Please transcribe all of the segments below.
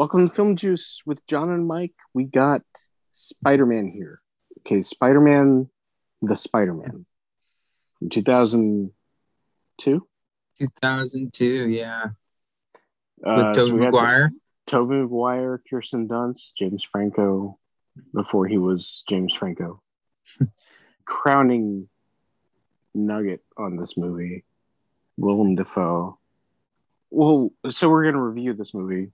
Welcome to Film Juice with Jon and Mike. We got Spider-Man here. Okay, Spider-Man, the Spider-Man from 2002. 2002, yeah. With So Toby we got Maguire. Toby Maguire, Kirsten Dunst, James Franco, before he was James Franco. Crowning nugget on this movie, Willem Dafoe. Well, so we're going to review this movie.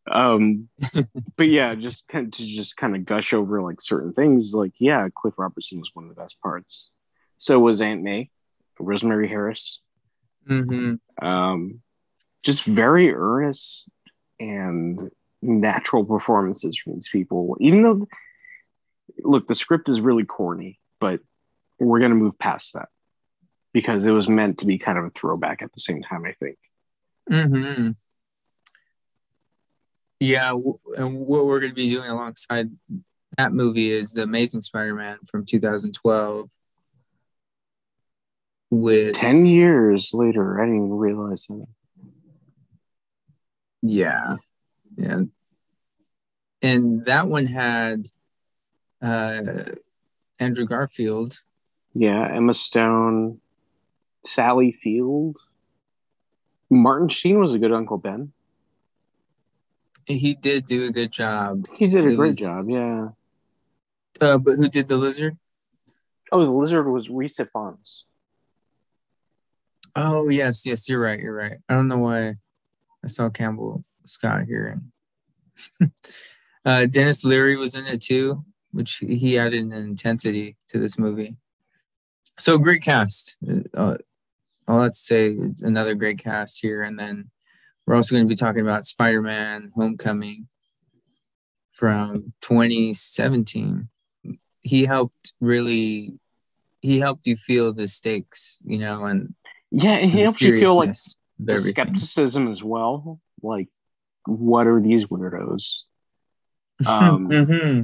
But yeah, just kind of gush over like certain things. Like, yeah, Cliff Robertson was one of the best parts. So was Aunt May, Rosemary Harris. Mm-hmm. Just very earnest and natural performances from these people. Even though, look, the script is really corny, but we're gonna move past that because it was meant to be kind of a throwback at the same time, I think. Mm-hmm. Yeah, and what we're going to be doing alongside that movie is The Amazing Spider-Man from 2012 with 10 years later. I didn't even realize that. Yeah. And that one had Andrew Garfield. Yeah, Emma Stone, Sally Field. Martin Sheen was a good Uncle Ben. He did do a good job. He did a great job, yeah. But who did the lizard? Oh, the lizard was Reese Ifans. Oh, yes, you're right. I don't know why I saw Campbell Scott here. Dennis Leary was in it too, which he added an intensity to this movie. So great cast. Let's say another great cast here. And then we're also going to be talking about Spider-Man Homecoming from 2017. He helped you feel the stakes, and yeah, and he helps you feel like the skepticism as well. Like, what are these weirdos? Mm-hmm.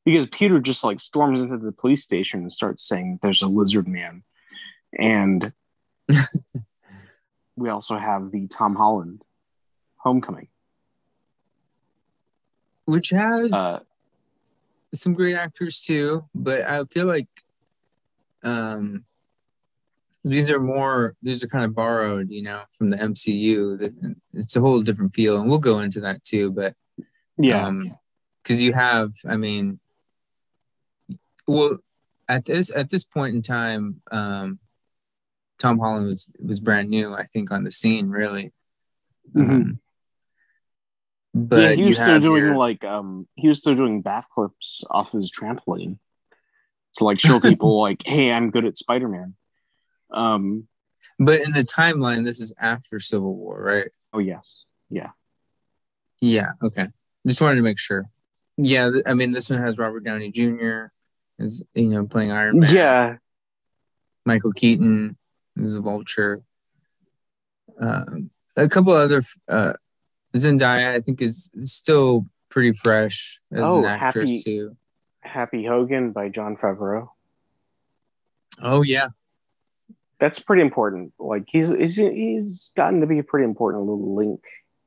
Because Peter just like storms into the police station and starts saying there's a lizard man. And we also have the Tom Holland Homecoming, which has some great actors too, but I feel like these are kind of borrowed, from the MCU. It's a whole different feel, and we'll go into that too. But yeah, because you have, well, at this point in time, Tom Holland was brand new, I think, on the scene, really. Mm-hmm. But yeah, he was still doing backflips off his trampoline to like show people like, hey, I'm good at Spider-Man. But in the timeline, this is after Civil War, right? Oh yes, yeah. Okay. Just wanted to make sure. Yeah, this one has Robert Downey Jr. as playing Iron Man. Yeah, Michael Keaton is a Vulture. A couple other Zendaya, I think, is still pretty fresh as an actress too. Happy Hogan by Jon Favreau. Oh yeah, that's pretty important. Like he's gotten to be a pretty important little link,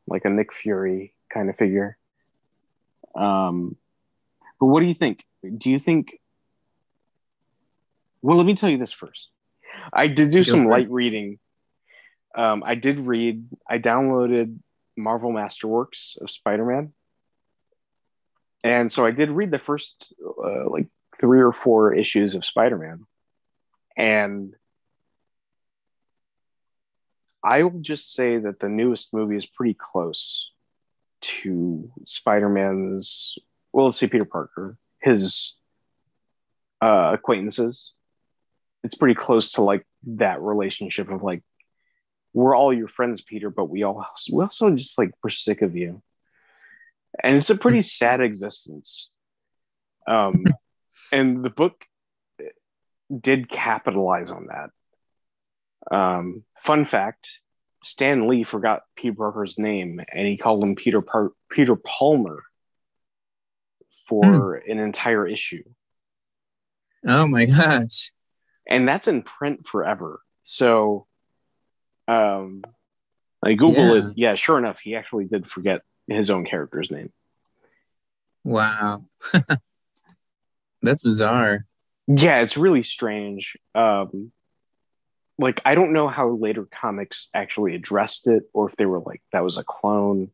like a Nick Fury kind of figure. But what do you think? Do you think? Well, let me tell you this first. I did do some light reading. I downloaded Marvel Masterworks of Spider-Man. And so I did read the first like 3 or 4 issues of Spider-Man. And I will just say that the newest movie is pretty close to Spider-Man's, well, let's say Peter Parker, his acquaintances. It's pretty close to like that relationship of like, we're all your friends, Peter, but we also just like, we're sick of you. And it's a pretty sad existence. And the book did capitalize on that. Fun fact, Stan Lee forgot Peter Parker's name and he called him Peter Palmer for an entire issue. Oh my gosh. And that's in print forever. So I Google it. Yeah. Yeah, sure enough, he actually did forget his own character's name. Wow. That's bizarre. Yeah, it's really strange. Like I don't know how later comics actually addressed it, or if they were like that was a clone.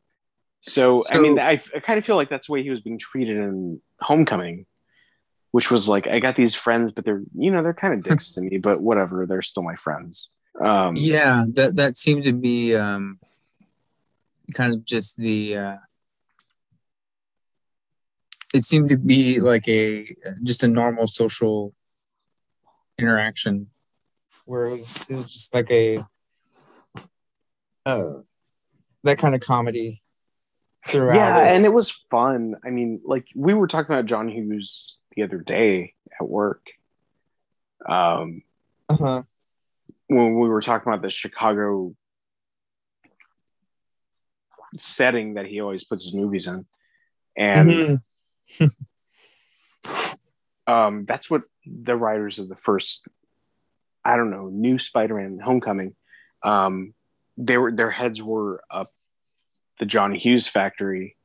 So I mean, So I kind of feel like that's the way he was being treated in Homecoming, which was like I got these friends, but they're kind of dicks to me, but whatever, they're still my friends. Um, yeah, that seemed to be kind of just the it seemed to be like a just a normal social interaction where it was just like a uh, that kind of comedy throughout yeah, it. and it was fun. I mean, like we were talking about John Hughes the other day at work. Um, Uh-huh. when we were talking about the Chicago setting that he always puts his movies in, and Hmm. that's what the writers of the first, I don't know, new Spider-Man Homecoming, their heads were up the John Hughes factory,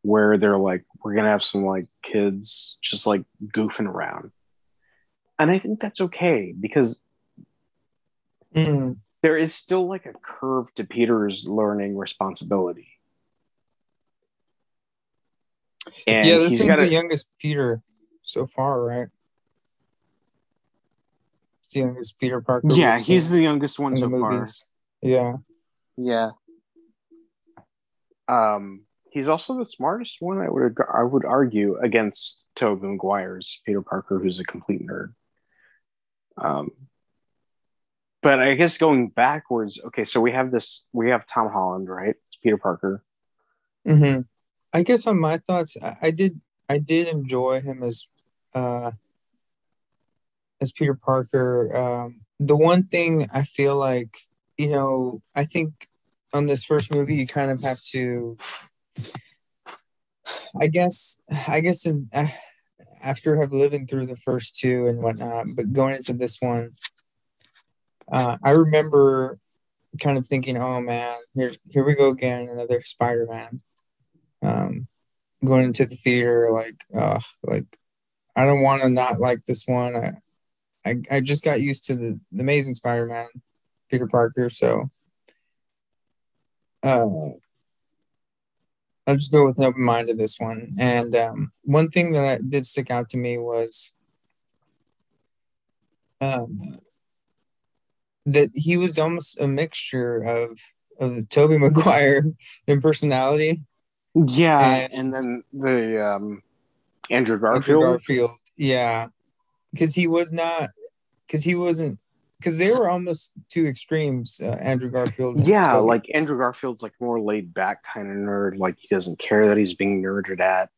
where they're like, we're gonna have some like kids just like goofing around, and I think that's okay because Mm. there is still like a curve to Peter's learning responsibility, Yeah, and this he's one's got the to. youngest Peter so far, right? It's the youngest Peter Parker we've Yeah, he's seen the youngest one in the so far. movies. Yeah. Yeah. He's also the smartest one. I would argue against Toby Maguire's Peter Parker, who's a complete nerd. Um, but I guess going backwards, okay, so we have Tom Holland, right? Peter Parker. Hmm. I guess on my thoughts, I did enjoy him as Peter Parker. The one thing I feel like, I think on this first movie you kind of have to, after have living through the first two and whatnot, but going into this one, I remember kind of thinking, oh man, here we go again, another Spider-Man. Um, Going into the theater, like I don't want to not like this one. I just got used to the Amazing Spider-Man, Peter Parker, so uh, I'll just go with an open mind to this one. And one thing that did stick out to me was um, that he was almost a mixture of Toby Maguire in personality Yeah, and and then the Andrew Andrew Garfield. Garfield. Yeah, because he was not, because he wasn't, because they were almost two extremes, Andrew Garfield and Yeah, Toby. like Andrew Garfield's like more laid back kind of nerd. Like he doesn't care that he's being nerded at.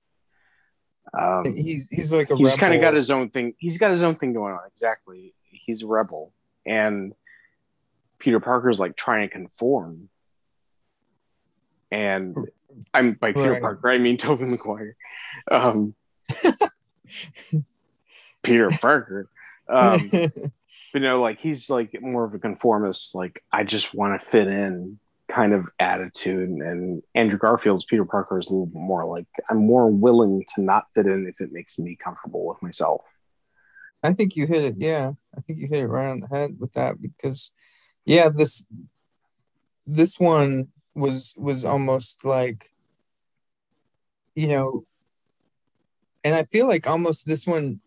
He's like a He's kind of got rebel. his own thing. He's got his own thing going on. Exactly. He's a rebel, and Peter Parker's like trying to conform. And I'm by Peter Right. Parker, I mean Tobey Maguire. Um, Peter Parker. Um, but like he's like more of a conformist, like I just want to fit in kind of attitude. And Andrew Garfield's Peter Parker is a little bit more like I'm more willing to not fit in if it makes me comfortable with myself. I think you hit it. Yeah, I think you hit it right on the head with that because, yeah, this one was almost like, you know, and I feel like almost this one.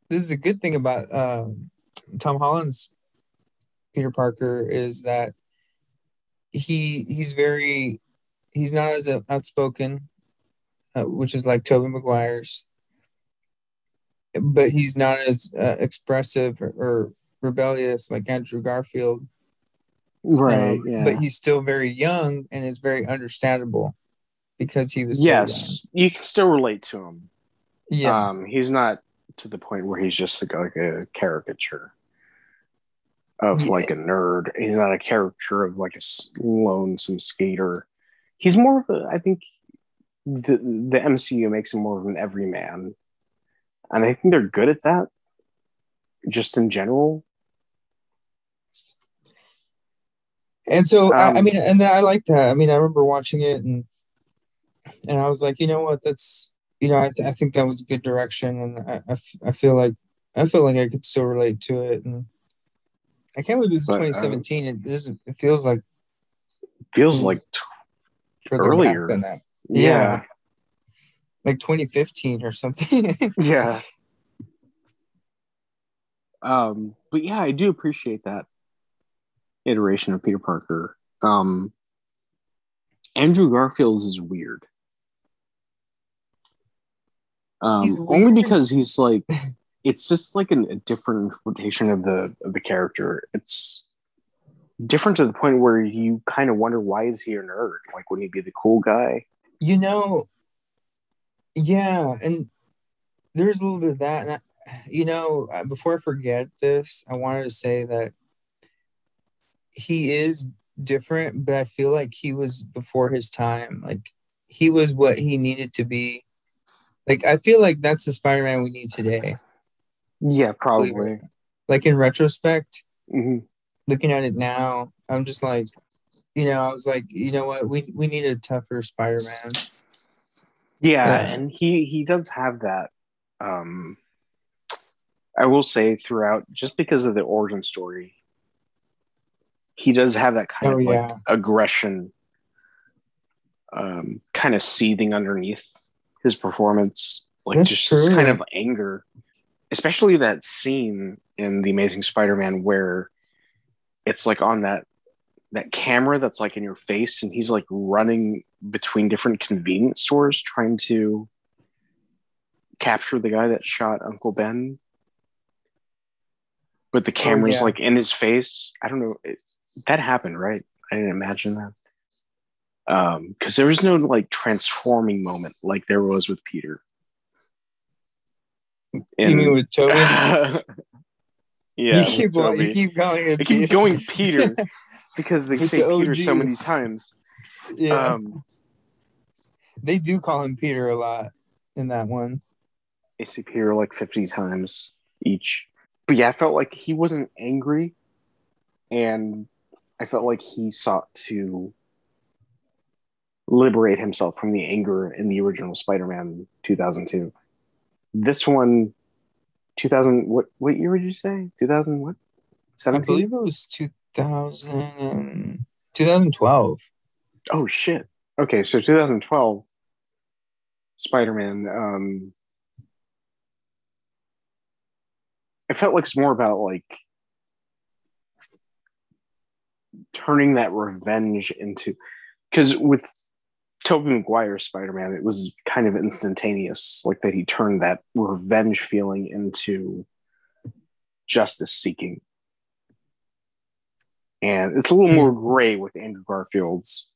This is a good thing about Tom Holland's Peter Parker is that he's not as outspoken, which is like Tobey Maguire's, but he's not as expressive or rebellious like Andrew Garfield. Right. But Yeah. he's still very young and it's very understandable because he was so young. Yes, you can still relate to him. Yeah. He's not to the point where he's just like a caricature of Yeah. like a nerd. He's not a caricature of like a lonesome skater. He's more of a, I think the MCU makes him more of an everyman, and I think they're good at that. Just in general, And so I Um, mean, and I like that. I mean, I remember watching it and I was like, you know what, that's I think that was a good direction, and I feel like I could still relate to it, and I can't believe this is but 2017. It feels like it feels like was further back earlier. than that. Yeah, Yeah, like 2015 or something. yeah. But yeah, I do appreciate that iteration of Peter Parker. Andrew Garfield's is weird. He's Only weird. because he's like, it's just like a different interpretation of the character. It's different to the point where you kind of wonder, why is he a nerd? Like, wouldn't he be the cool guy? You know, yeah, and there's a little bit of that. And before I forget this, I wanted to say that he is different, but I feel like he was before his time. Like he was what he needed to be. Like I feel like that's the Spider-Man we need today. Yeah, Believe it or probably. not. Like in retrospect, Hmm. looking at it now, I'm just like, I was like, you know what, we need a tougher Spider-Man. Yeah, Uh, and he does have that. Um, I will say throughout, just because of the origin story, he does have that kind oh of like yeah, aggression, kind of seething underneath his performance, like that's just this kind true. of anger, especially that scene in The Amazing Spider-Man where it's like on that camera that's like in your face, and he's like running between different convenience stores trying to capture the guy that shot Uncle Ben, but the Oh camera's yeah. like in his face. I don't know. That happened, right? I didn't imagine that. Because there was no like transforming moment like there was with Peter. You mean And with Toby? You yeah, with keep you Toby. keep calling I it keep Peter. going Peter because they It's say the Peter so OG. many times. Yeah, Um, they do call him Peter a lot in that one. they say Peter like 50 times each. But yeah, I felt like he wasn't angry, and I felt like he sought to liberate himself from the anger in the original Spider-Man 2002. This one, 2000, what year would you say? 2000 what? I 17? believe it was 2000 and 2012. Oh shit. Okay, so 2012 Spider-Man. I felt like it's more about like turning that revenge into, because with Toby Maguire's Spider-Man, it was kind of instantaneous, like that he turned that revenge feeling into justice seeking. And it's a little more Mm. gray with Andrew Garfield's.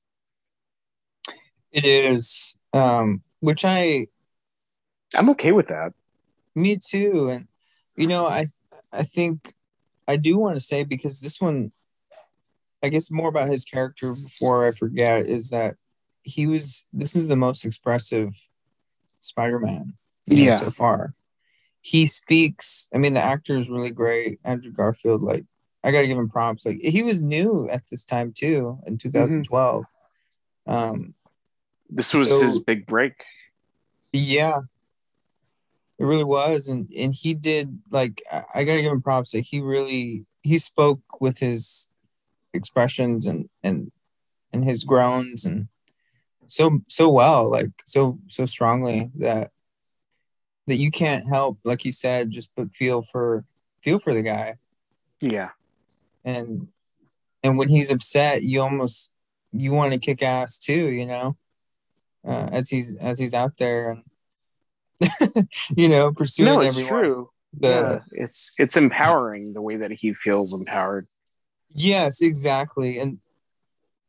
It is, which I'm okay with that. me too. And I think I do want to say, because this one, I guess more about his character before I forget, is that this is the most expressive Spider-Man, Yeah. so far. He speaks, I mean, the actor is really great. Andrew Garfield, like, I gotta give him props. Like, he was new at this time too, in Mm-hmm. 2012. Um, This was his so big break. yeah, it really was. And he did, like, I gotta give him props. Like, he spoke with his expressions and his groans, and so well, like so strongly that you can't help, like you said, just but feel for the guy. Yeah. And and when he's upset, you want to kick ass too, as he's out there, and No, pursuing it's everyone. true. The Yeah, it's empowering the way that he feels empowered. Yes, exactly. And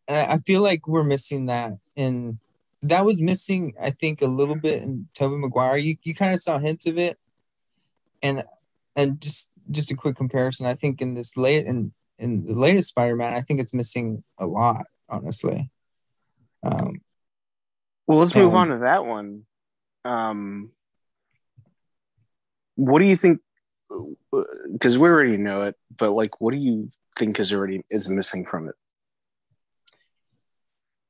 I feel like we're missing that, and that was missing, I think, a little bit in Toby Maguire. You kind of saw hints of it, and just a quick comparison. I think in the latest Spider-Man, I think it's missing a lot, honestly. Um, Well, let's move on and to that one. Um, what do you think? Because we already know it, but like, what do you think is missing from it?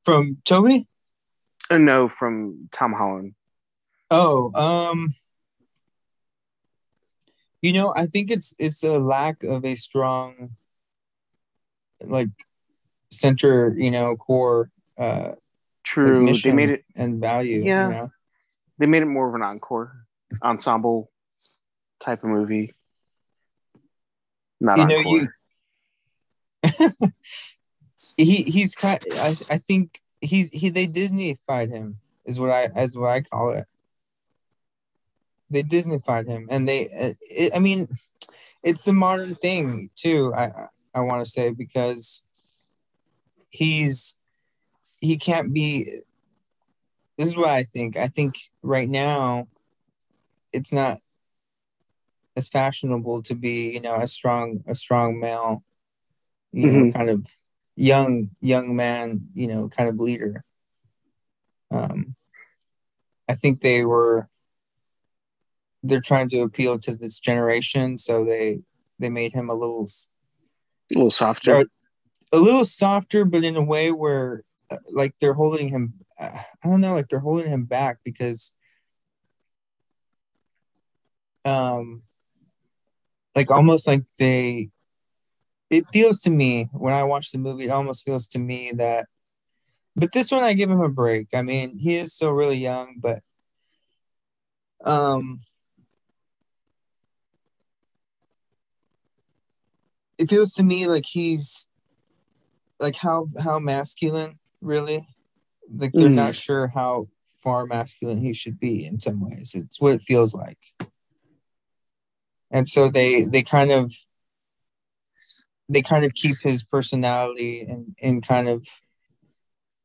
From Toby? No, from Tom Holland. Oh, I think it's a lack of a strong like center, core like True. They made mission it. and value, Yeah, they made it more of an ensemble type of movie, not You encore. he's kind I think they Disney-fied him is what I call it. They Disney-fied him and I mean it's a modern thing too. I want to say because he can't be. This is what I think. I think right now it's not as fashionable to be, a strong male, Mm-hmm. kind of young man, kind of leader. Um, I think they're trying to appeal to this generation, so they made him A little softer. a little softer, but in a way where like they're holding him. I don't know, like they're holding him back because um like almost like it feels to me when I watch the movie, it almost feels to me that, but this one I give him a break. I mean, he is still really young, but um, it feels to me like he's like how masculine really. Like they're Mm. not sure how far masculine he should be in some ways. It's what it feels like, and so they kind of keep his personality in kind of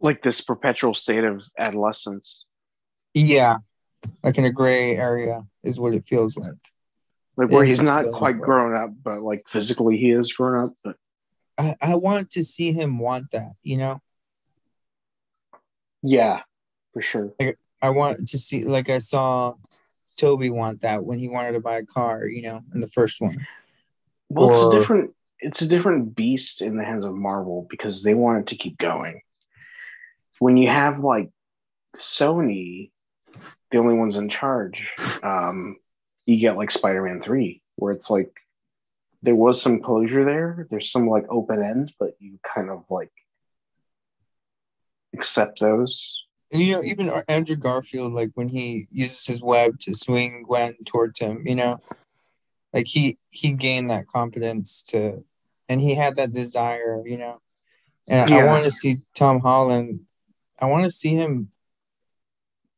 Like this perpetual state of adolescence. yeah, like in a gray area is what it feels like. Like It where ends he's up not feeling that quite way. grown up, but like physically he is grown up. But I want to see him want that, yeah, for sure. Like I want to see, like I saw Toby want that when he wanted to buy a car, in the first one. Well, Or it's a different beast in the hands of Marvel because they want it to keep going. When you have like Sony, the only ones in charge, you get like Spider-Man 3, where it's like there was some closure there. There's some like open ends, but you kind of like accept those. even Andrew Garfield, like when he uses his web to swing Gwen towards him, like he gained that confidence to, and he had that desire, And I Yeah. want to see Tom Holland. I want to see him.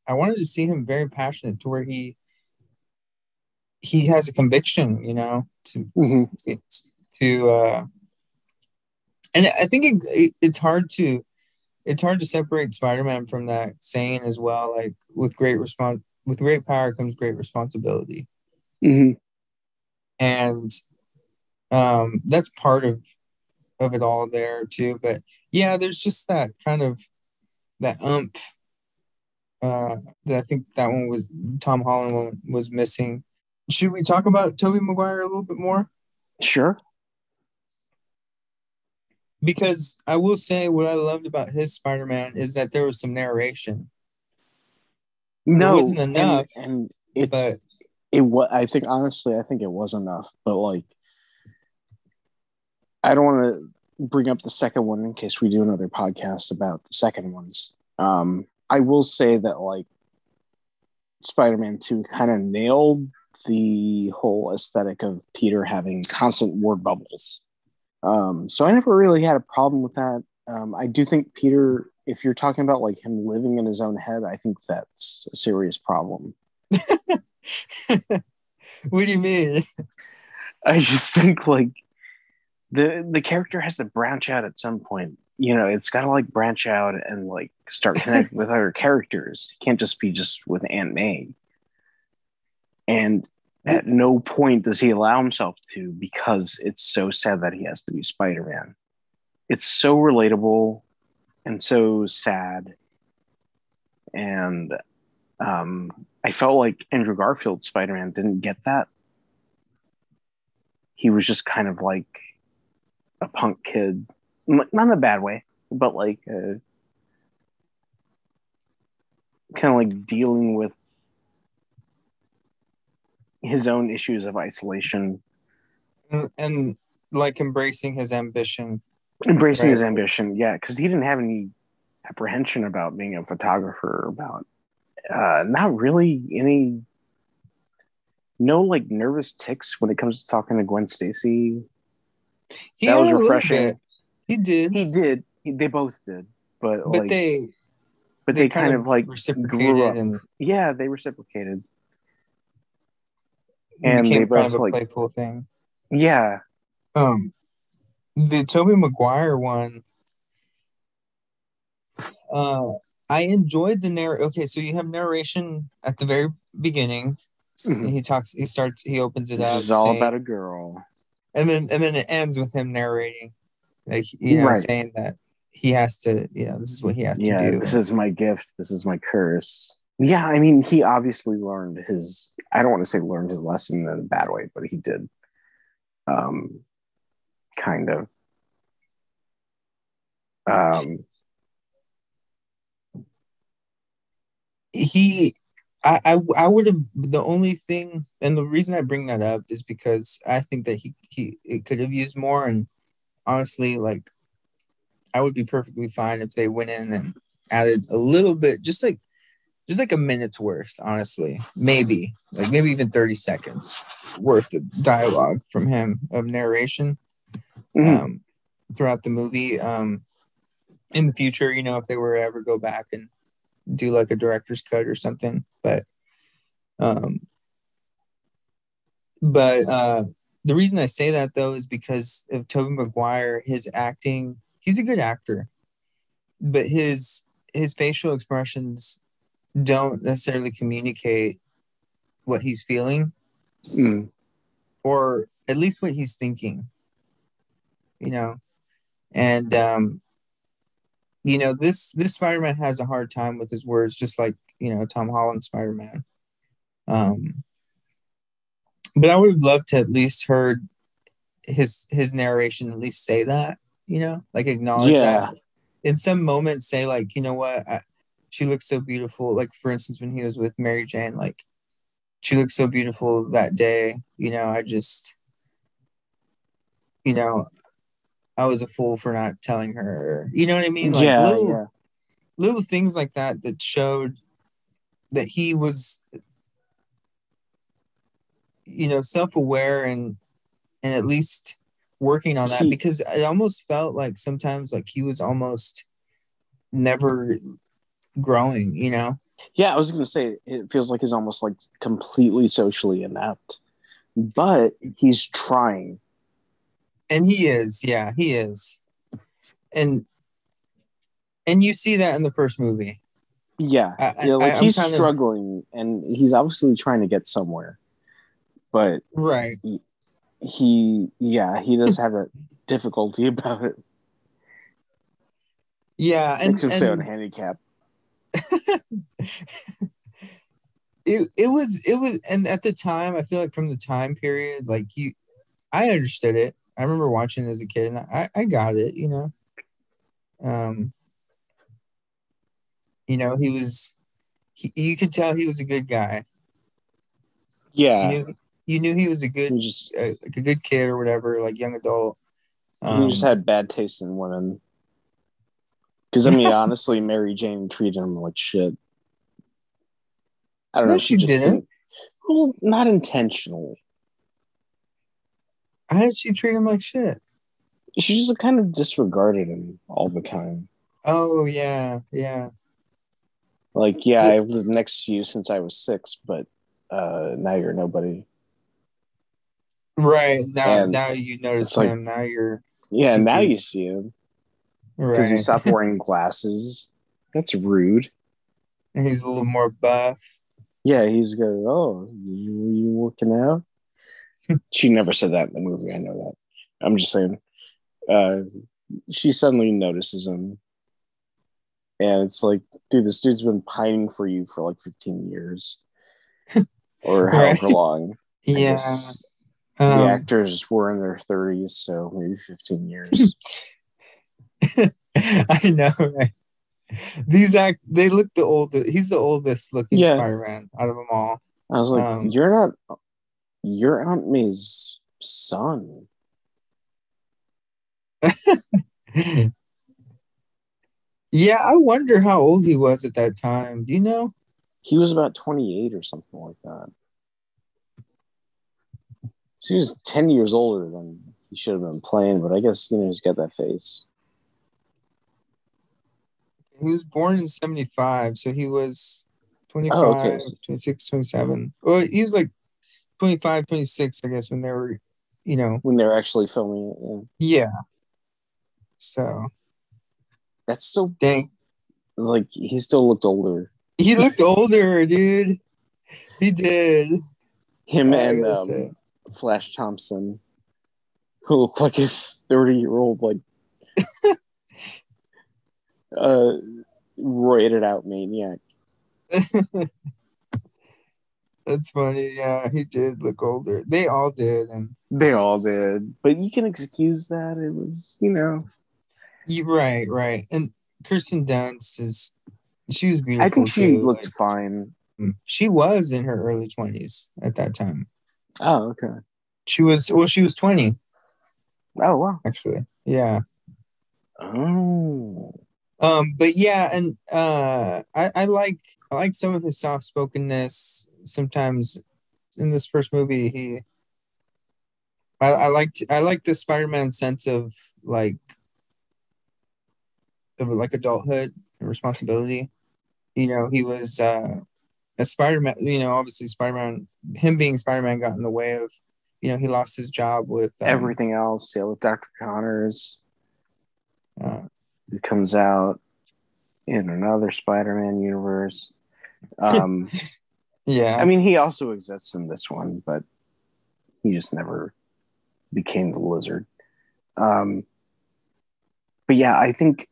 I wanted to see him very passionate to where he has a conviction, Mm-hmm. to and I think it's hard to separate Spider-Man from that saying as well. Like with great power comes great responsibility, Mm-hmm. and that's part of it all there too. But yeah, there's just that kind of that that I think that one was Tom Holland one was missing. Should we talk about Toby Maguire a little bit more? Sure. Because I will say what I loved about his Spider-Man is that there was some narration. It wasn't No, enough, and but it what I think honestly I think it was enough, but like I don't want to bring up the second one in case we do another podcast about the second ones. I will say that like Spider-Man 2 kind of nailed the whole aesthetic of Peter having constant word bubbles. So I never really had a problem with that. I do think Peter, if you're talking about like him living in his own head, I think that's a serious problem. what do you mean? I just think like the character has to branch out at some point. You know, it's got to like branch out and like start connecting with other characters. It can't just be just with Aunt May. And at no point does he allow himself to because it's so sad that he has to be Spider-Man. It's so relatable and so sad. And I felt like Andrew Garfield Spider-Man didn't get that. He was just kind of like a punk kid, not in a bad way, but like kind of like dealing with his own issues of isolation, and like embracing his ambition, embracing right? his ambition. Yeah, because he didn't have any apprehension about being a photographer, about not really any, no like nervous ticks when it comes to talking to Gwen Stacy. He That had was a little bit. refreshing. He did, He did. They both did. But but like, but they they kind kind of of like grew reciprocated up. and Yeah, they reciprocated, it and they became kind of both a like, playful thing. yeah, Um, the Toby Maguire one, uh, I enjoyed the Okay, so you have narration at the very beginning. mhm. He opens it This up is all saying, about a girl, and then it ends with him narrating, like, right? saying that he has to, this is what he has to Yeah, do. this And is my gift. This is my curse. Yeah, I mean, he obviously learned his. I don't want to say learned his lesson in a bad way, but he did. Um, kind of. Um, he, I would have, the only thing, and the reason I bring that up is because I think that he it could have used more. And honestly, like, I would be perfectly fine if they went in and added a little bit, just like a minute's worth, honestly. Maybe even 30 seconds worth of dialogue from him, of narration, mhm. um, throughout the movie. In the future, if they were to ever go back and do like a director's cut or something. Um, but the reason I say that though is because of Toby Maguire, his acting, he's a good actor, but his facial expressions don't necessarily communicate what he's feeling, Mm. or at least what he's thinking, you know. And this Spider-Man has a hard time with his words, just like Tom Holland Spider-Man. Um, but I would have loved to at least heard his narration at least say that, like acknowledge that Yeah, in some moments, say like, what, she looks so beautiful. Like for instance, when he was with Mary Jane, like she looked so beautiful that day. I just, you know, I was a fool for not telling her. You know what I mean? Like yeah, yeah. little things like that that showed that he was, self-aware and at least working on that, He, because it almost felt like sometimes like he was almost never growing. yeah. I was gonna say it feels like he's almost like completely socially inept, but he's trying. And he is, yeah, he is. And you see that in the first movie. Yeah, I, yeah. I Like I'm he's kind of struggling, and he's obviously trying to get somewhere, but right. yeah, he does have a difficulty about it. Yeah, Makes him sound and handicapped. it was, and at the time, I feel like from the time period, like I understood it. I remember watching it as a kid, and I got it. Um, he was, you could tell he was a good guy. You Yeah, knew you knew he was a he good, just like a good kid or whatever, like young adult. he just Um, had bad taste in women. Because I mean, honestly, Mary Jane treated him like shit. I don't know no, if she she just didn't. didn't. Well, not intentionally. How did she treat him like shit? She just kind of disregarded him all the time. Oh yeah, yeah. Like, yeah, The, I've lived next to you since I was 6, but now you're nobody. right now, And you notice it's like, him. Now you yeah, think now you he's see him because he right, stopped wearing glasses. That's rude. and he's a little more buff. Yeah, he's going, oh, you working out? She never said that in the movie. I know that. I'm just saying. Uh, she suddenly notices him. And it's like, dude, this dude's been pining for you for like 15 years or Right? however long. I Yeah. guess the Um, actors were in their 30s, so maybe 15 years. I know, right? They look the oldest. He's the oldest looking Yeah. Spider-Man out of them all. I was like, you're Aunt May's son. Yeah, I wonder how old he was at that time. Do you know? He was about 28 or something like that. So he was 10 years older than he should have been playing, but I guess, he's got that face. He was born in 75, so he was Oh, okay. 25, 26, 27. Well, he was like 25, 26, I guess, when they were, When they're actually filming it, yeah. Yeah. So, That's still, dang. like, he still looked older. He looked older, dude. He did. Him I and gotta say. Flash Thompson, who looked like a 30-year-old, like, roided out maniac. That's funny. Yeah, he did look older. They all did. And They all did. But you can excuse that. It was, right, right. And Kirsten Dunst she was I think beautiful she too. looked fine. She was in her early 20s at that time. Oh, okay. She was 20, Oh, wow. actually. Yeah. Oh. But yeah, and I like some of his soft spokenness. Sometimes in this first movie, I liked the Spider-Man sense of like adulthood and responsibility. He was a Spider-Man. Obviously Spider-Man. Him being Spider-Man got in the way of. He lost his job with Everything else, yeah, with Dr. Connors. Uh, It comes out in another Spider-Man universe. yeah. I mean, he also exists in this one, but he just never became the Lizard. But yeah, I think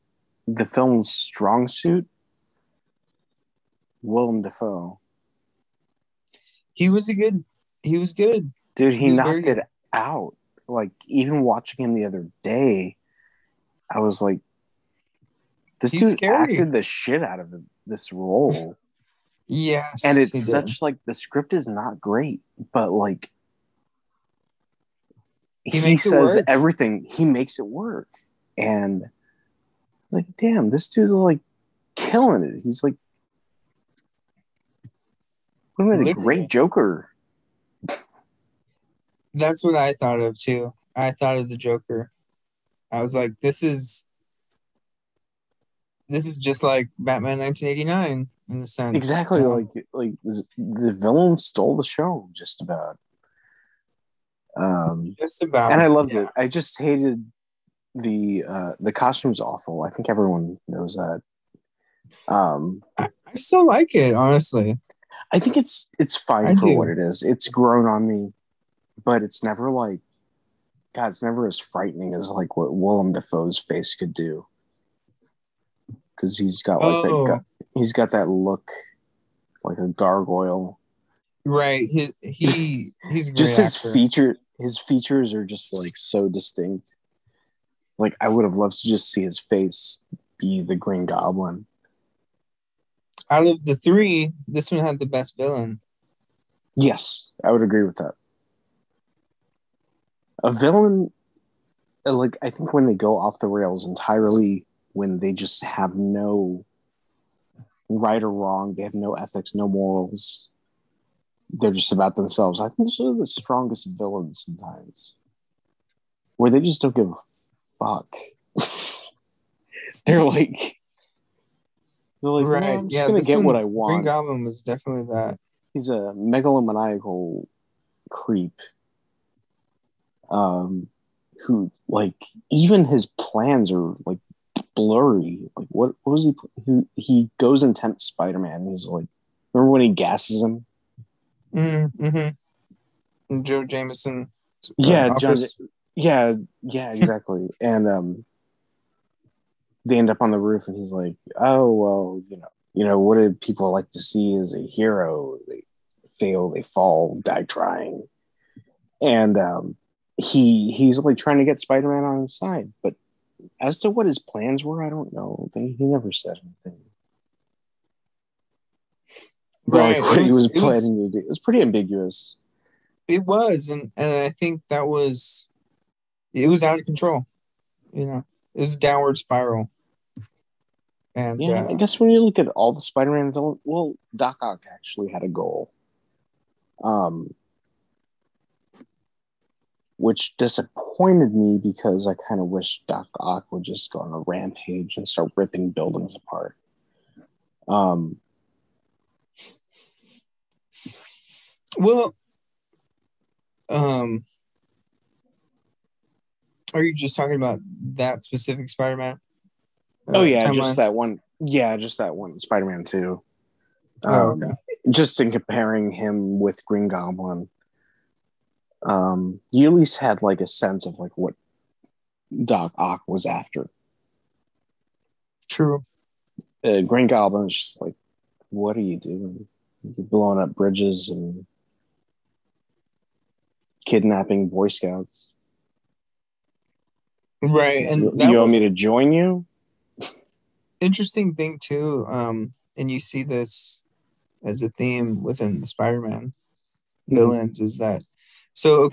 the film's strong suit, Willem Dafoe. He was good. Dude, He he was very knocked it good. out. Like, even watching him the other day, I was like, this He's dude scary. acted the shit out of this role. Yes, And it's he did. such, like, the script is not great, but, like, He he makes it says work. everything. He makes it work. And it's like, damn, this dude's, like, killing it. He's, like, what made a Literally. great Joker. That's what I thought of too. I thought of the Joker. I was like, this is just like Batman 1989 in a sense. Exactly, like the villain stole the show, just about. Just And I about. loved Yeah. it. I just hated the costume's awful. I think everyone knows that. I still like it, honestly. I think it's I fine for what do. it is. It's grown on me, but it's never like, God, it's never as frightening as like what Willem Dafoe's face could do. Because he's got like Oh, he's got that look like a gargoyle. right. He's a great Just actor. his features are just like so distinct. Like, I would have loved to just see his face be the Green Goblin. Out of the three, this one had the best villain. Yes, I would agree with that. A villain, like, I think when they go off the rails entirely, when they just have no right or wrong, they have no ethics, no morals, they're just about themselves. I think those are the strongest villains sometimes, where they just don't give a fuck. they're like, well, Right. I'm just Yeah, gonna this get what one, I Green want. Goblin was definitely that. He's a megalomaniacal creep. Who, like, even his plans are like blurry. Like, what was he goes and tempts Spider-Man. He's like, remember when he gasses him? Mm-hmm. And Joe Jameson Yeah, John. office. Yeah, exactly. And they end up on the roof, and he's like, "Oh well, what do people like to see as a hero? They fail, they fall, die trying." And he's like trying to get Spider-Man on his side, but as to what his plans were, I don't know. He never said anything. But like Right. what he was planning to do, it was pretty ambiguous. It was, and I think it was out of control. You know, it was a downward spiral. And Yeah, I guess when you look at all the Spider-Man villains, well, Doc Ock actually had a goal, which disappointed me because I kind of wish Doc Ock would just go on a rampage and start ripping buildings apart. Well, are you just talking about that specific Spider-Man? Oh yeah, timeline? just that one. Yeah, just that one Spider-Man 2. Okay. Just in comparing him with Green Goblin, you at least had like a sense of like what Doc Ock was after. True. Green Goblin is just like, what are you doing? You're blowing up bridges and kidnapping Boy Scouts. Right, and you want me to join you? Interesting thing too, and you see this as a theme within the Spider-Man villains is that so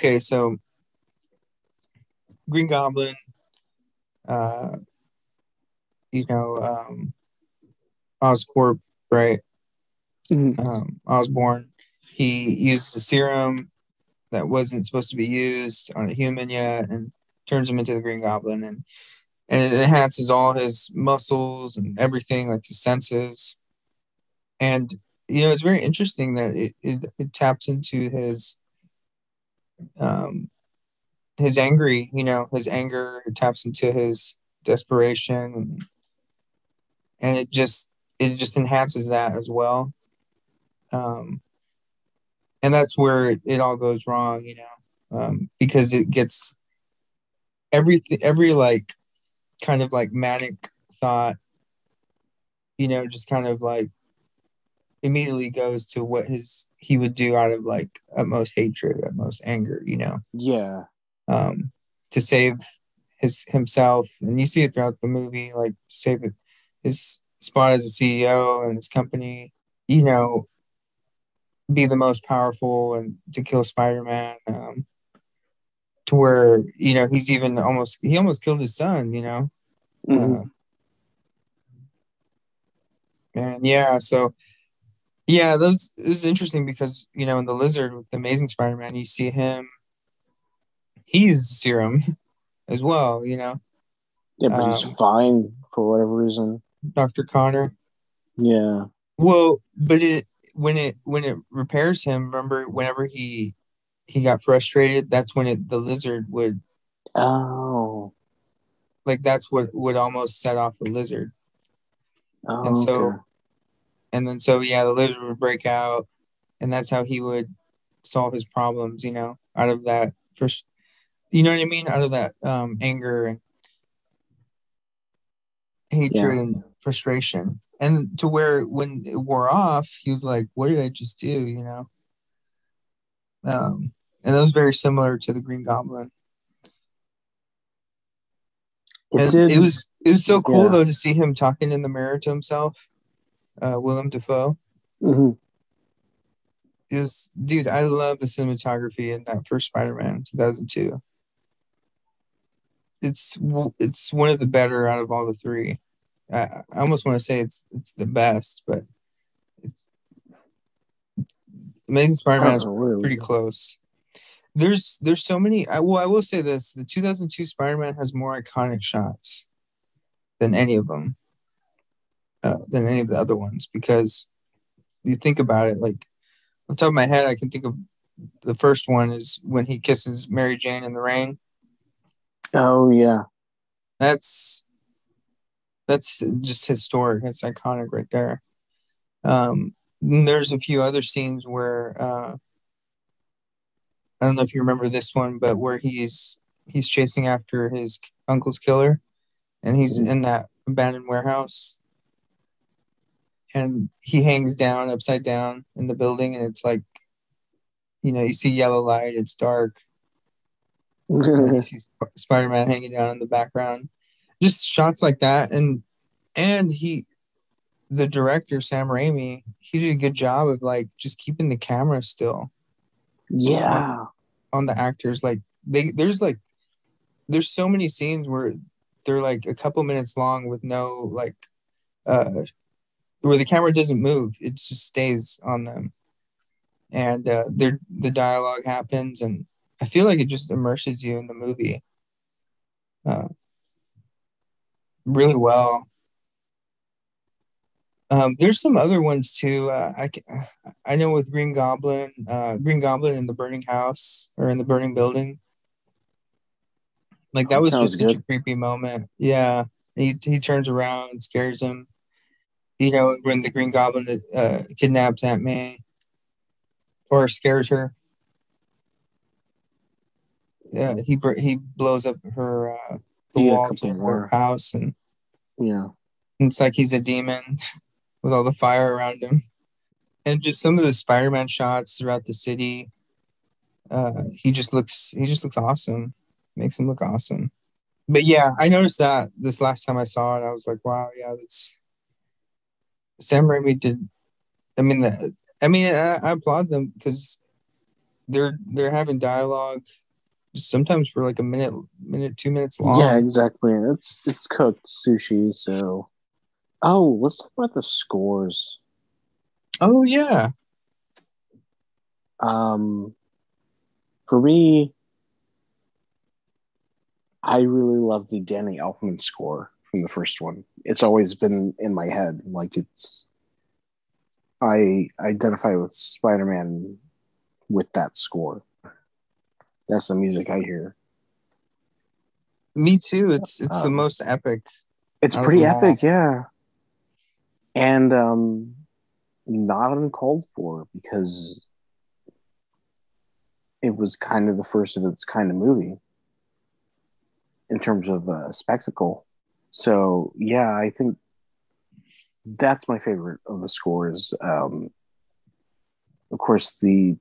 Green Goblin, Oscorp, right? Osborn, he used a serum that wasn't supposed to be used on a human yet, and turns him into the Green Goblin, and it enhances all his muscles and everything, like his senses. And it's very interesting that it taps into his angry, his anger. It taps into his desperation, and it just enhances that as well. And that's where it all goes wrong, because it gets every like kind of like manic thought, just kind of like immediately goes to what he would do out of like utmost hatred, utmost anger, Yeah. To save himself, and you see it throughout the movie, like save his spot as a CEO and his company, be the most powerful and to kill Spider-Man, to where he's even almost killed his son, and so this is interesting because in the Lizard with the Amazing Spider-Man, you see him, he's serum as well, Yeah, but he's fine for whatever reason. Dr. Connor. Yeah. Well, but when it repairs him, remember whenever he got frustrated, that's when the Lizard would. Oh. Like that's what would almost set off the Lizard. Oh, and so okay. The Lizard would break out, and that's how he would solve his problems, out of that first, what I mean? Out of that anger and hatred and frustration. And to where when it wore off, he was like, what did I just do? And that was very similar to the Green Goblin. It was so cool though to see him talking in the mirror to himself, Willem Dafoe. Mm-hmm. It was, dude, I love the cinematography in that first Spider-Man 2002. It's one of the better out of all the three. I almost want to say it's the best, but it's Amazing Spider-Man is pretty close. There's so many. I will say this: the 2002 Spider-Man has more iconic shots than any of them, than any of the other ones. Because you think about it, like off the top of my head, I can think of the first one is when he kisses Mary Jane in the rain. Oh yeah, that's just historic. It's iconic right there. There's a few other scenes where I don't know if you remember this one, but where he's chasing after his uncle's killer, and he's in that abandoned warehouse, and he hangs down upside down in the building, and it's like, you see yellow light, it's dark, and you see Spider-Man hanging down in the background. just shots like that, and the director Sam Raimi, he did a good job of like just keeping the camera still on Yeah. on the actors. Like there's so many scenes where they're like a couple minutes long with no like uh where the camera doesn't move, it just stays on them, and the dialogue happens, and I feel like it just immerses you in the movie uh, really well. There's some other ones too. I know with Green Goblin in the burning house or in the burning building. Like that That was sounds just such a good. creepy moment. Yeah, he turns around and scares him. You know, when the Green Goblin kidnaps Aunt May or scares her. Yeah, he blows up her the You got a wall couple to her more. house, and Yeah. it's like he's a demon with all the fire around him. And just some of the Spider-Man shots throughout the city. He just looks awesome. Makes him look awesome. But yeah, I noticed that this last time I saw it, I was like, wow, yeah, that's Sam Raimi did. I mean, I applaud them because they're having dialogue sometimes for like a minute, 2 minutes Yeah, long. exactly. It's cooked sushi, so let's talk about the scores. Oh yeah. Um for me, I really love the Danny Elfman score from the first one. It's always been in my head. Like I identify with Spider-Man with that score. That's the music I hear. Me too. It's the Um, most epic it's out of pretty them all. epic, yeah. And not uncalled for because it was kind of the first of its kind of movie in terms of spectacle. So yeah, I think that's my favorite of the scores. Of course, the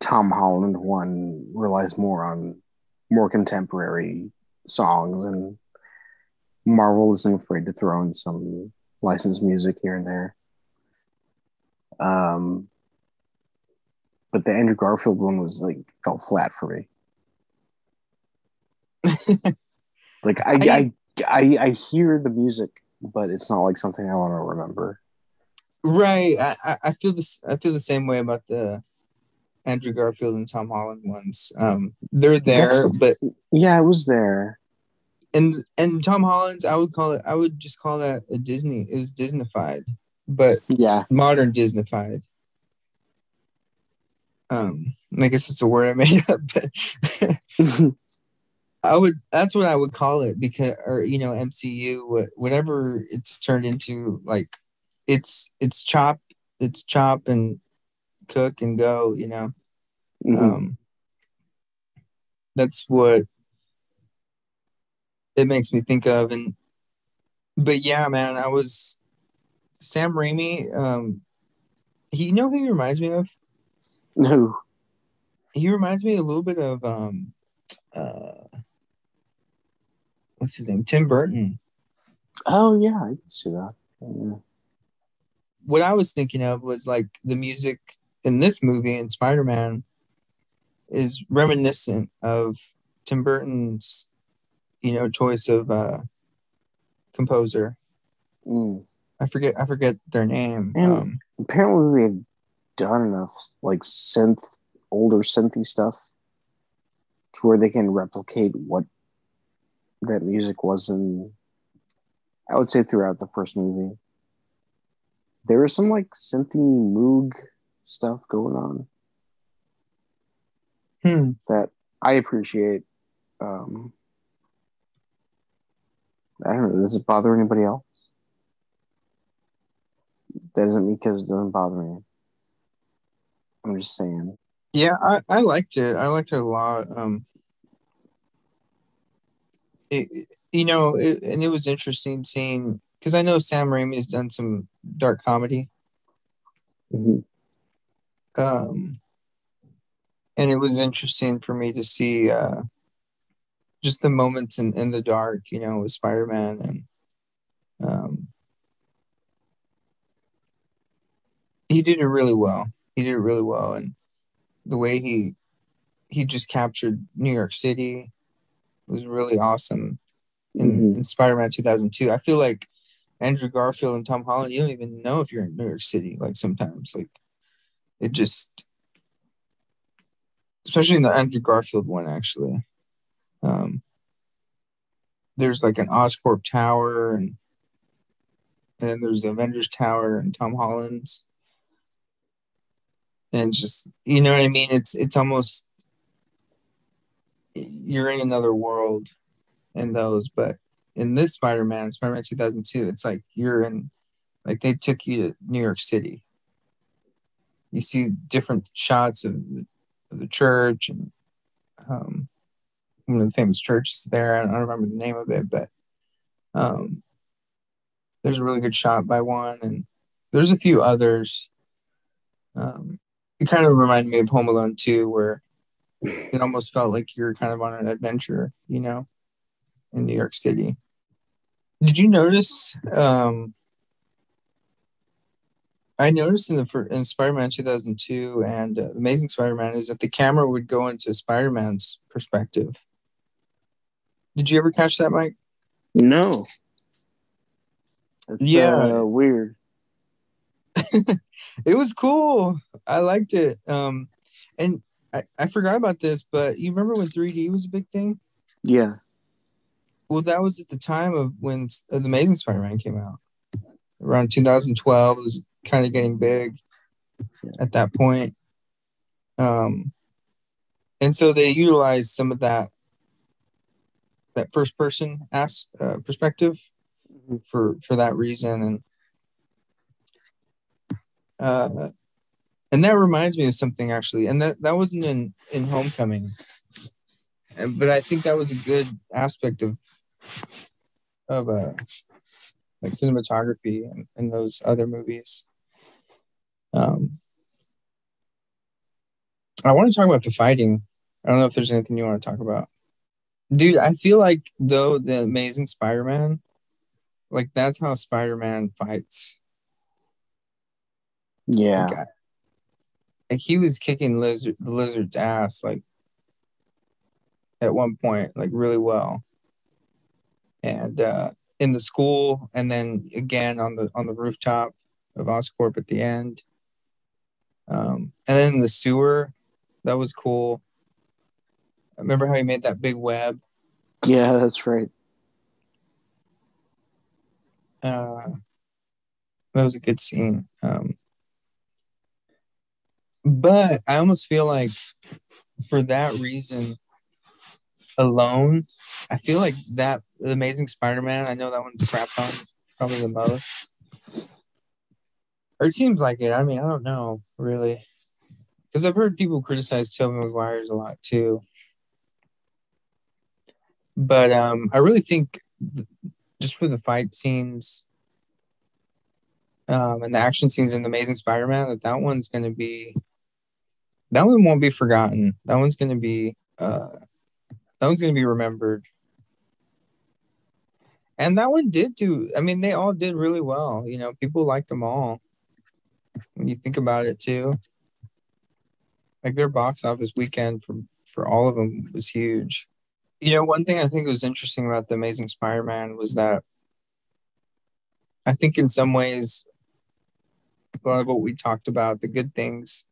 Tom Holland one relies more on more contemporary songs, and Marvel isn't afraid to throw in some licensed music here and there. Um, but the Andrew Garfield one was like fell flat for me. Like I I hear the music, but it's not like something I want to remember. right. I feel this. I feel the same way about the Andrew Garfield and Tom Holland ones. They're there, Definitely, but yeah, it was there. and Tom Holland's, I would call it. I would just call that a Disney. It was Disneyfied, but Yeah, modern Disneyfied. I guess it's a word I made up, but I would. That's what I would call it because, or MCU, whatever it's turned into. Like, it's chop and cook and go. hmm Um, that's what it makes me think of. And but yeah, man, I was Sam Raimi. Who he reminds me of? no. He reminds me a little bit of uh, what's his name? Tim Burton. Oh yeah, I can see that. Yeah. What I was thinking of was like the music in this movie in Spider-Man is reminiscent of Tim Burton's, choice of composer. Mm. I forget their name. And apparently they've done enough like older synthy stuff to where they can replicate what that music was in. I would say throughout the first movie, there was some like synthy moog stuff going on Hmm. that I appreciate. Um, I don't know. Does it bother anybody else? That doesn't mean because it doesn't bother me. I'm just saying. Yeah, I liked it. I liked it a lot. And it was interesting seeing because I know Sam Raimi has done some dark comedy. Mhm. Um, and it was interesting for me to see just the moments in the dark, with Spider-Man, and he did it really well. And the way he just captured New York City was really awesome in Spider-Man 2002. I feel like Andrew Garfield and Tom Holland, you don't even know if you're in New York City. Like sometimes, like it just, especially in the Andrew Garfield one, actually. There's like an Oscorp Tower, and then there's the Avengers Tower and Tom Holland's, and just you know what I mean. It's almost you're in another world in those, but in this Spider-Man 2002, it's like you're in, like they took you to New York City. You see different shots of the church, and one of the famous churches there. I don't remember the name of it, but there's a really good shot by one, and there's a few others. It kind of reminded me of Home Alone 2, where it almost felt like you're kind of on an adventure, in New York City. Did you notice? I noticed in Spider-Man 2002 and Amazing Spider-Man is that the camera would go into Spider-Man's perspective. Did you ever catch that, Mike? No. It's weird. It was cool. I liked it. And I forgot about this, but you remember when 3D was a big thing? Yeah. Well, that was at the time of when The Amazing Spider-Man came out. Around 2012, it was kind of getting big at that point. And so they utilized some of that first person perspective for that reason. And that reminds me of something, actually. And that wasn't in Homecoming. But I think that was a good aspect of like cinematography in those other movies. I want to talk about the fighting. I don't know if there's anything you want to talk about. Dude, I feel like, though, the Amazing Spider-Man, like, that's how Spider-Man fights. Yeah. Like he was kicking the lizard's ass, like, at one point, like, really well. And in the school, and then again on the rooftop of Oscorp at the end. And then in the sewer, that was cool. I remember how he made that big web. Yeah, that's right. That was a good scene. But I almost feel like for that reason alone, I feel like that The Amazing Spider-Man, I know that one's crapped on probably the most. Or it seems like it. I mean, I don't know, really. Because I've heard people criticize Toby Maguire's a lot, too. But I really think just for the fight scenes and the action scenes in The Amazing Spider-Man, that one's going to be... That one won't be forgotten. That one's going to be remembered. And that one did too. I mean, they all did really well. People liked them all. When you think about it too, like their box office weekend for all of them was huge. One thing I think was interesting about The Amazing Spider-Man was that I think in some ways, a lot of what we talked about, the good things,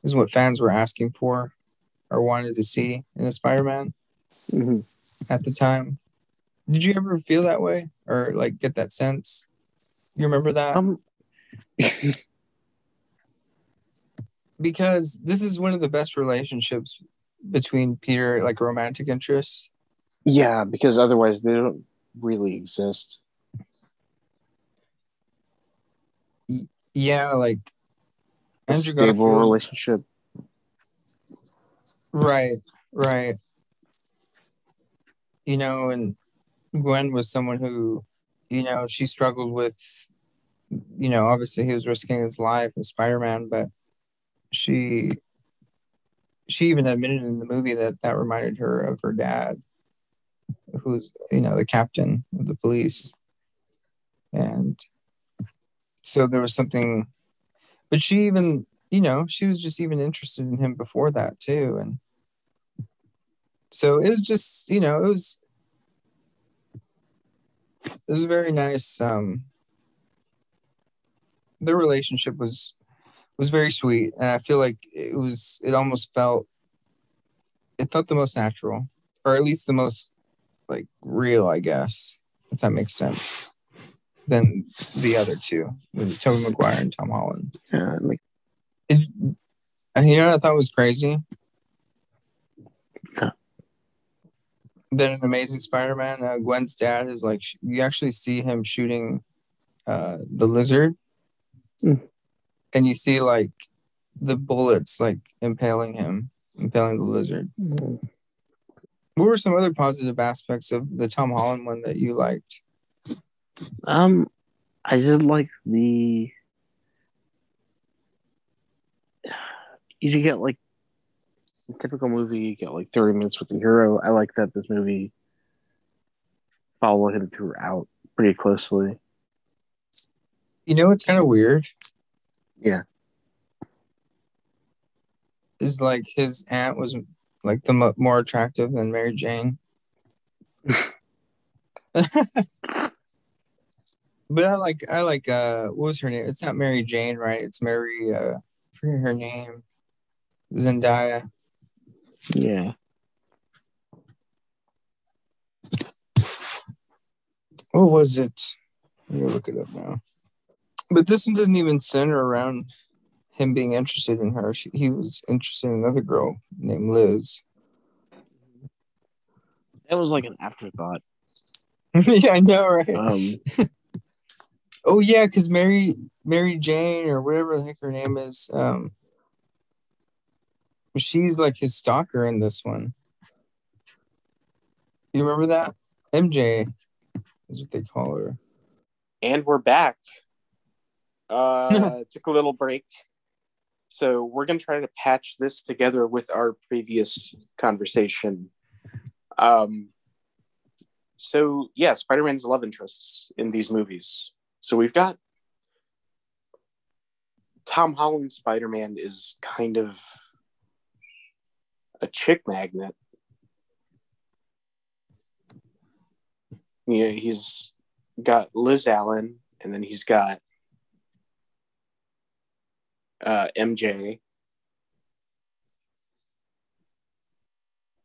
is what fans were asking for or wanted to see in a Spider-Man at the time. Did you ever feel that way or like get that sense? You remember that? Because this is one of the best relationships between Peter, like romantic interests. Yeah, because otherwise they don't really exist. Yeah, like a Andrew stable Garfield. Relationship. Right. And Gwen was someone who, she struggled with, obviously he was risking his life as Spider-Man, but she even admitted in the movie that reminded her of her dad. who's the captain of the police, and so there was something. But she even she was just even interested in him before that too, and so it was just it was very nice. The relationship was very sweet, and I feel like it felt the most natural, or at least the most like real, I guess, if that makes sense, than the other two, with Toby Maguire and Tom Holland. Yeah, And what I thought was crazy? That in Amazing Spider-Man, Gwen's dad is like, you actually see him shooting the lizard, and you see like the bullets like impaling the lizard. What were some other positive aspects of the Tom Holland one that you liked? I did like you get like a typical movie, you get like 30 minutes with the hero. I like that this movie followed him throughout pretty closely. It's kind of weird. Yeah. Is like his aunt was like the more attractive than Mary Jane. But I like what was her name? It's not Mary Jane, right? It's Mary I forget her name. Zendaya. Yeah. What was it? Let me look it up now. But this one doesn't even center around him being interested in her. He was interested in another girl named Liz. That was like an afterthought. Yeah, I know, right? Oh yeah, because Mary Jane or whatever the heck her name is, she's like his stalker in this one. You remember that? MJ is what they call her. And we're back. Took a little break. So we're going to try to patch this together with our previous conversation. So yeah, Spider-Man's love interests in these movies. So we've got Tom Holland's Spider-Man is kind of a chick magnet. He's got Liz Allen, and then he's got MJ.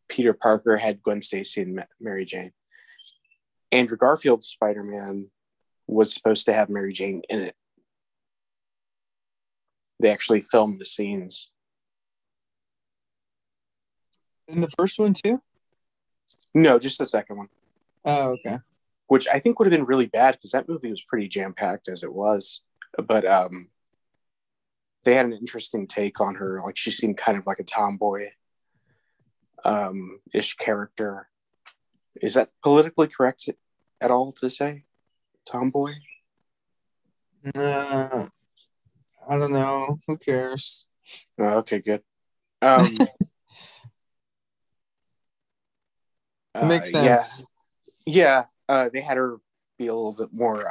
Peter Parker had Gwen Stacy and Mary Jane. Andrew Garfield's Spider-Man was supposed to have Mary Jane in it. They actually filmed the scenes. In the first one too? No, just the second one. Oh, okay. Which I think would have been really bad because that movie was pretty jam-packed as it was. But they had an interesting take on her. Like she seemed kind of like a tomboy ish character. Is that politically correct at all to say? Tomboy? I don't know. Who cares? Oh, okay, good. It makes sense. Yeah. They had her be a little bit more.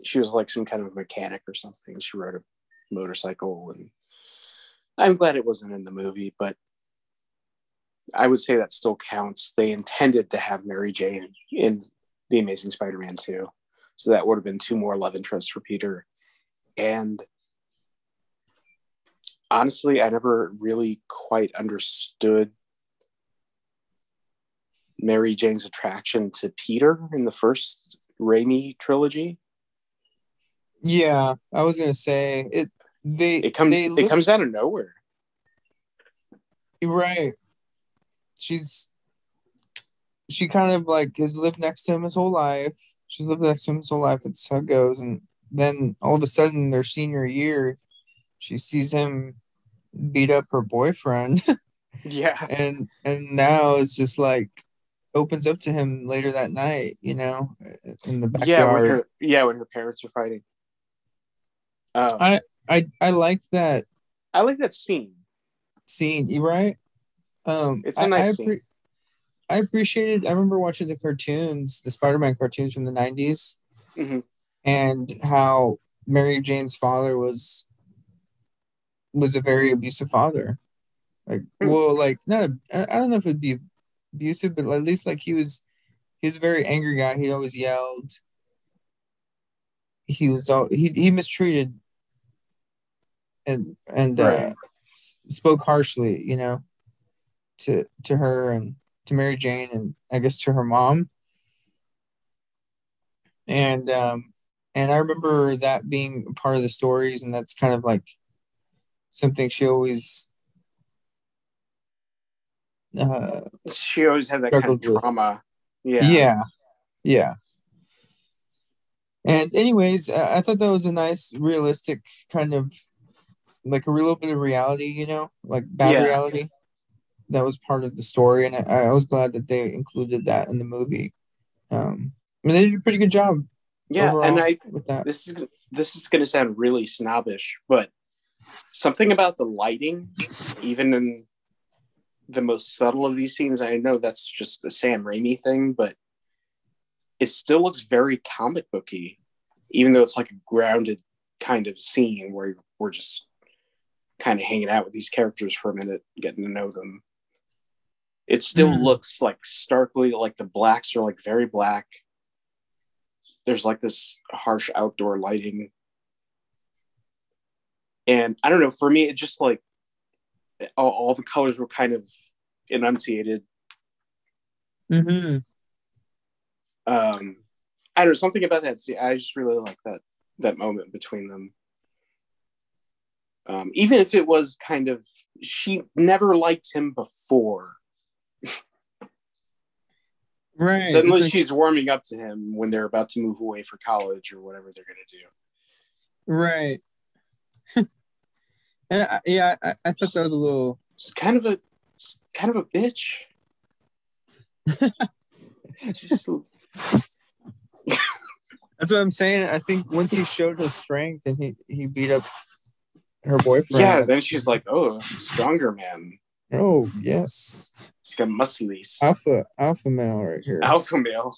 She was like some kind of mechanic or something. She rode a motorcycle, and I'm glad it wasn't in the movie, but I would say that still counts. They intended to have Mary Jane in The Amazing Spider-Man 2, so that would have been 2 more love interests for Peter. And honestly, I never really quite understood Mary Jane's attraction to Peter in the first Raimi trilogy. Yeah, I was gonna say it. It comes out of nowhere. Right. She kind of like has lived next to him his whole life. She's lived next to him his whole life. That's how it goes. And then all of a sudden, their senior year, she sees him beat up her boyfriend. Yeah. And now it's just like opens up to him later that night, in the backyard. When her parents are fighting. I like that. I like that scene. You right? It's a nice scene. appreciated. I remember watching the cartoons, the Spider-Man cartoons from the 90s, Mm-hmm. and how Mary Jane's father was a very abusive father. Like, well, like not. I don't know if it'd be abusive, but at least like he was a very angry guy. He always yelled. He mistreated and Right. spoke harshly, to her and to Mary Jane and I guess to her mom. And I remember that being part of the stories, and that's kind of like something she always uh, She always had that kind of struggled with. trauma. Yeah. Yeah, yeah. And anyways, I thought that was a nice, realistic kind of like a little bit of reality, like bad Yeah. reality that was part of the story, and I was glad that they included that in the movie. I mean, they did a pretty good job Yeah. And overall with that. this is going to sound really snobbish, but something about the lighting, even in the most subtle of these scenes, I know that's just a Sam Raimi thing, but it still looks very comic booky, even though it's like a grounded kind of scene where we're just kind of hanging out with these characters for a minute, getting to know them. It still Mm, looks like starkly like the blacks are like very black. There's like this harsh outdoor lighting. And I don't know, for me, it just like all the colors were kind of enunciated. hmm I don't know, something about that. See, I just really like that moment between them. Even if it was kind of, she never liked him before. Right. It's Suddenly like she's warming up to him when they're about to move away for college or whatever they're going to do. right. And yeah, I thought that was a little. It's kind of a bitch. Just, That's what I'm saying. I think once he showed his strength and he beat up her yeah, boyfriend. then she's like, oh, stronger man. Oh yes, He's got muscles. alpha male right here. Alpha male.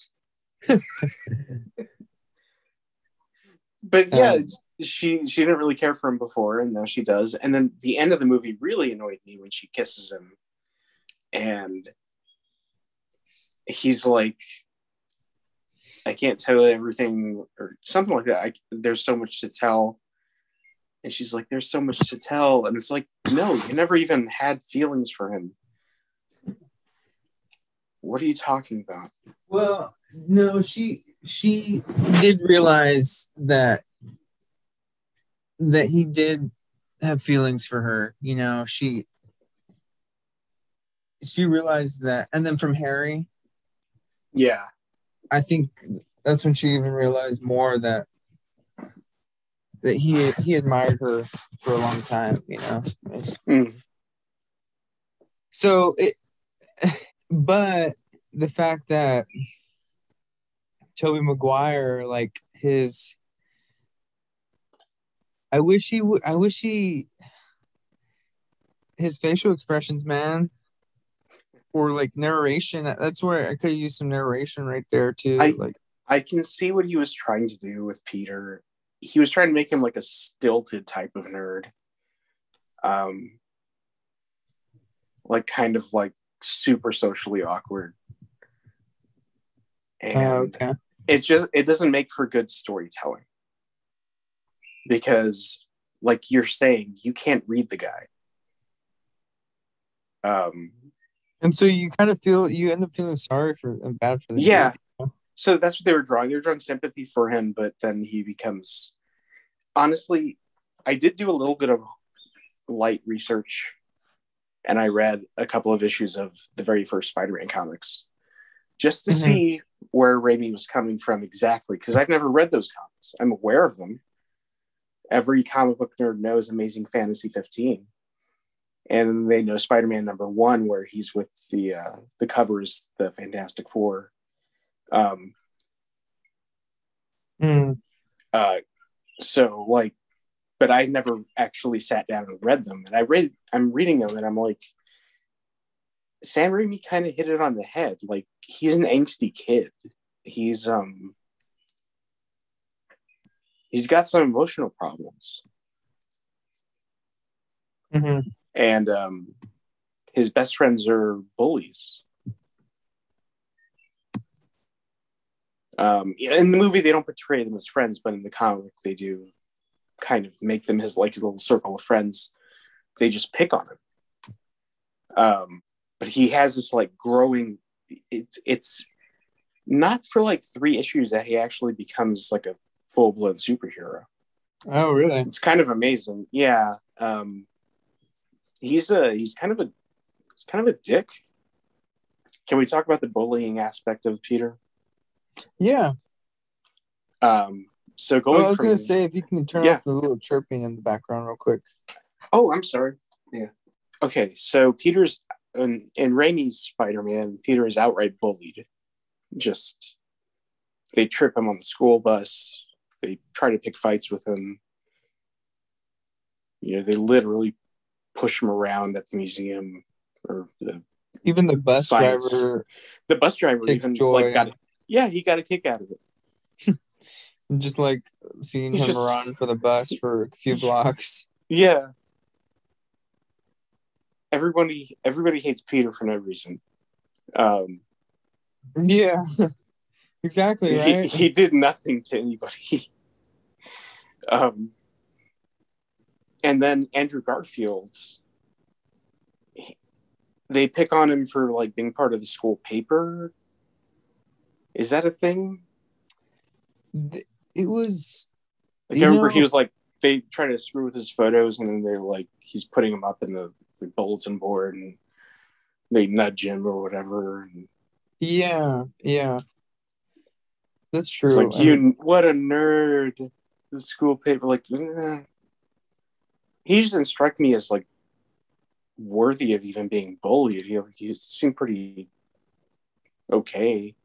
But yeah, Um, she didn't really care for him before, and now she does. And then the end of the movie really annoyed me when she kisses him, and he's like, I can't tell everything or something like that. There's so much to tell. And she's like, there's so much to tell. And it's like, no, you never even had feelings for him. What are you talking about? well, no, she did realize that he did have feelings for her. She realized that, and then from Harry, Yeah. I think that's when she even realized more that he admired her for a long time. Mm. So it, but the fact that Toby Maguire, like I wish he, his facial expressions, man, or like narration. That's where I could use some narration right there too. I Like, I can see what he was trying to do with Peter. He was trying to make him like a stilted type of nerd. Um, like kind of like super socially awkward. And okay, it doesn't make for good storytelling. Because like you're saying, you can't read the guy. Um, and so you end up feeling sorry for and bad for the yeah, dude. so that's what they were drawing. They were drawing sympathy for him, but then he becomes. Honestly, I did do a little bit of light research, and I read a couple of issues of the very first Spider-Man comics just to Mm-hmm. see where Raimi was coming from exactly, because I've never read those comics. I'm aware of them. Every comic book nerd knows Amazing Fantasy 15, and they know Spider-Man #1, where he's with the cover is the Fantastic Four. Um, Mm. so like, but I never actually sat down and read them. And I'm reading them, and I'm like, Sam Raimi kind of hit it on the head. Like, he's an angsty kid. He's got some emotional problems. Mm-hmm. And his best friends are bullies. In the movie, they don't portray them as friends, but in the comic, they do kind of make them his little circle of friends. They just pick on him. But he has this like growing. It's not for like 3 issues that he actually becomes like a full-blown superhero. Oh, really? It's kind of amazing. Yeah. He's kind of a dick. Can we talk about the bullying aspect of Peter? Yeah. So going I was from, going to say, if you can turn off the little chirping in the background real quick. Oh, I'm sorry. Yeah. Okay, so Peter's in Raimi's Spider-Man, Peter is outright bullied. Just, they trip him on the school bus. They try to pick fights with him. You know, they literally push him around at the museum, or even the bus science. driver. The bus driver even like got it. Yeah, he got a kick out of it. Just like seeing him run for the bus for a few blocks. Yeah. Everybody hates Peter for no reason. Yeah, exactly, right? He did nothing to anybody. And then Andrew Garfield, they pick on him for like being part of the school paper. Is that a thing? It was. Like, I remember he was like, they try to screw with his photos, and then they're like, he's putting them up in the bulletin board, and they nudge him or whatever. And yeah, that's true. It's like, what a nerd. The school paper, like, he just didn't strike me as like worthy of even being bullied. He seemed pretty okay.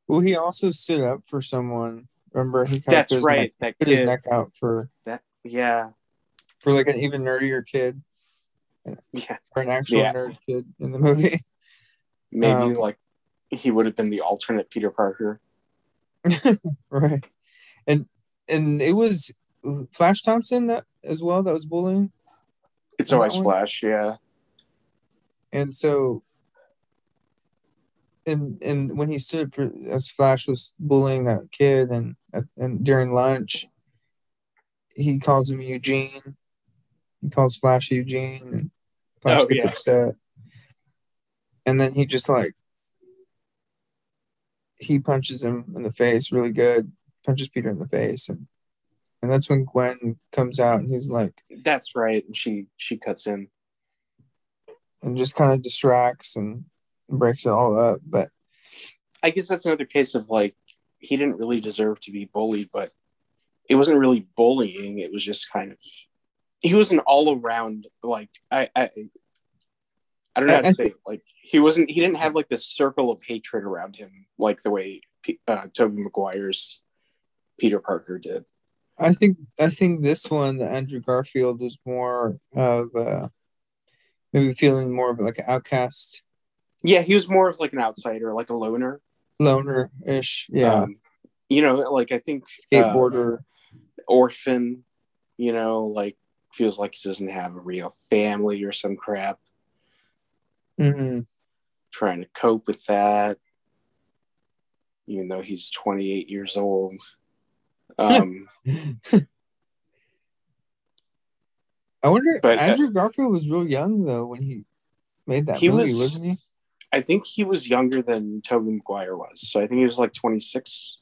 Well, he also stood up for someone. Remember, he kind That's of right. Put his neck out for that. Yeah, for like an even nerdier kid. Yeah, or an actual nerd kid in the movie. Maybe like he would have been the alternate Peter Parker. Right, and it was Flash Thompson that as well that was bullying. It's always Flash, yeah. And so. And when he stood for, as Flash was bullying that kid, and during lunch, he calls him Eugene. He calls Flash Eugene, and Flash gets upset. And then he just like he punches him in the face really good, punches Peter in the face, and that's when Gwen comes out, and he's like, "That's right," and she cuts in and just kind of distracts and breaks it all up. But I guess that's another case of like he didn't really deserve to be bullied, but it wasn't really bullying. It was just kind of he was an all around like I don't know how to say it. Like he didn't have like this circle of hatred around him like the way Toby Maguire's Peter Parker did. I think this one, the Andrew Garfield, was more of maybe feeling more of like an outcast. Yeah, he was more of like an outsider, like a loner-ish. Yeah. Like I think skateboarder, orphan, like feels like he doesn't have a real family or some crap. Mm-hmm. Trying to cope with that, even though he's 28 years old. I wonder. But Andrew Garfield was real young though when he made that movie, wasn't he? I think he was younger than Toby Maguire was. So I think he was like 26.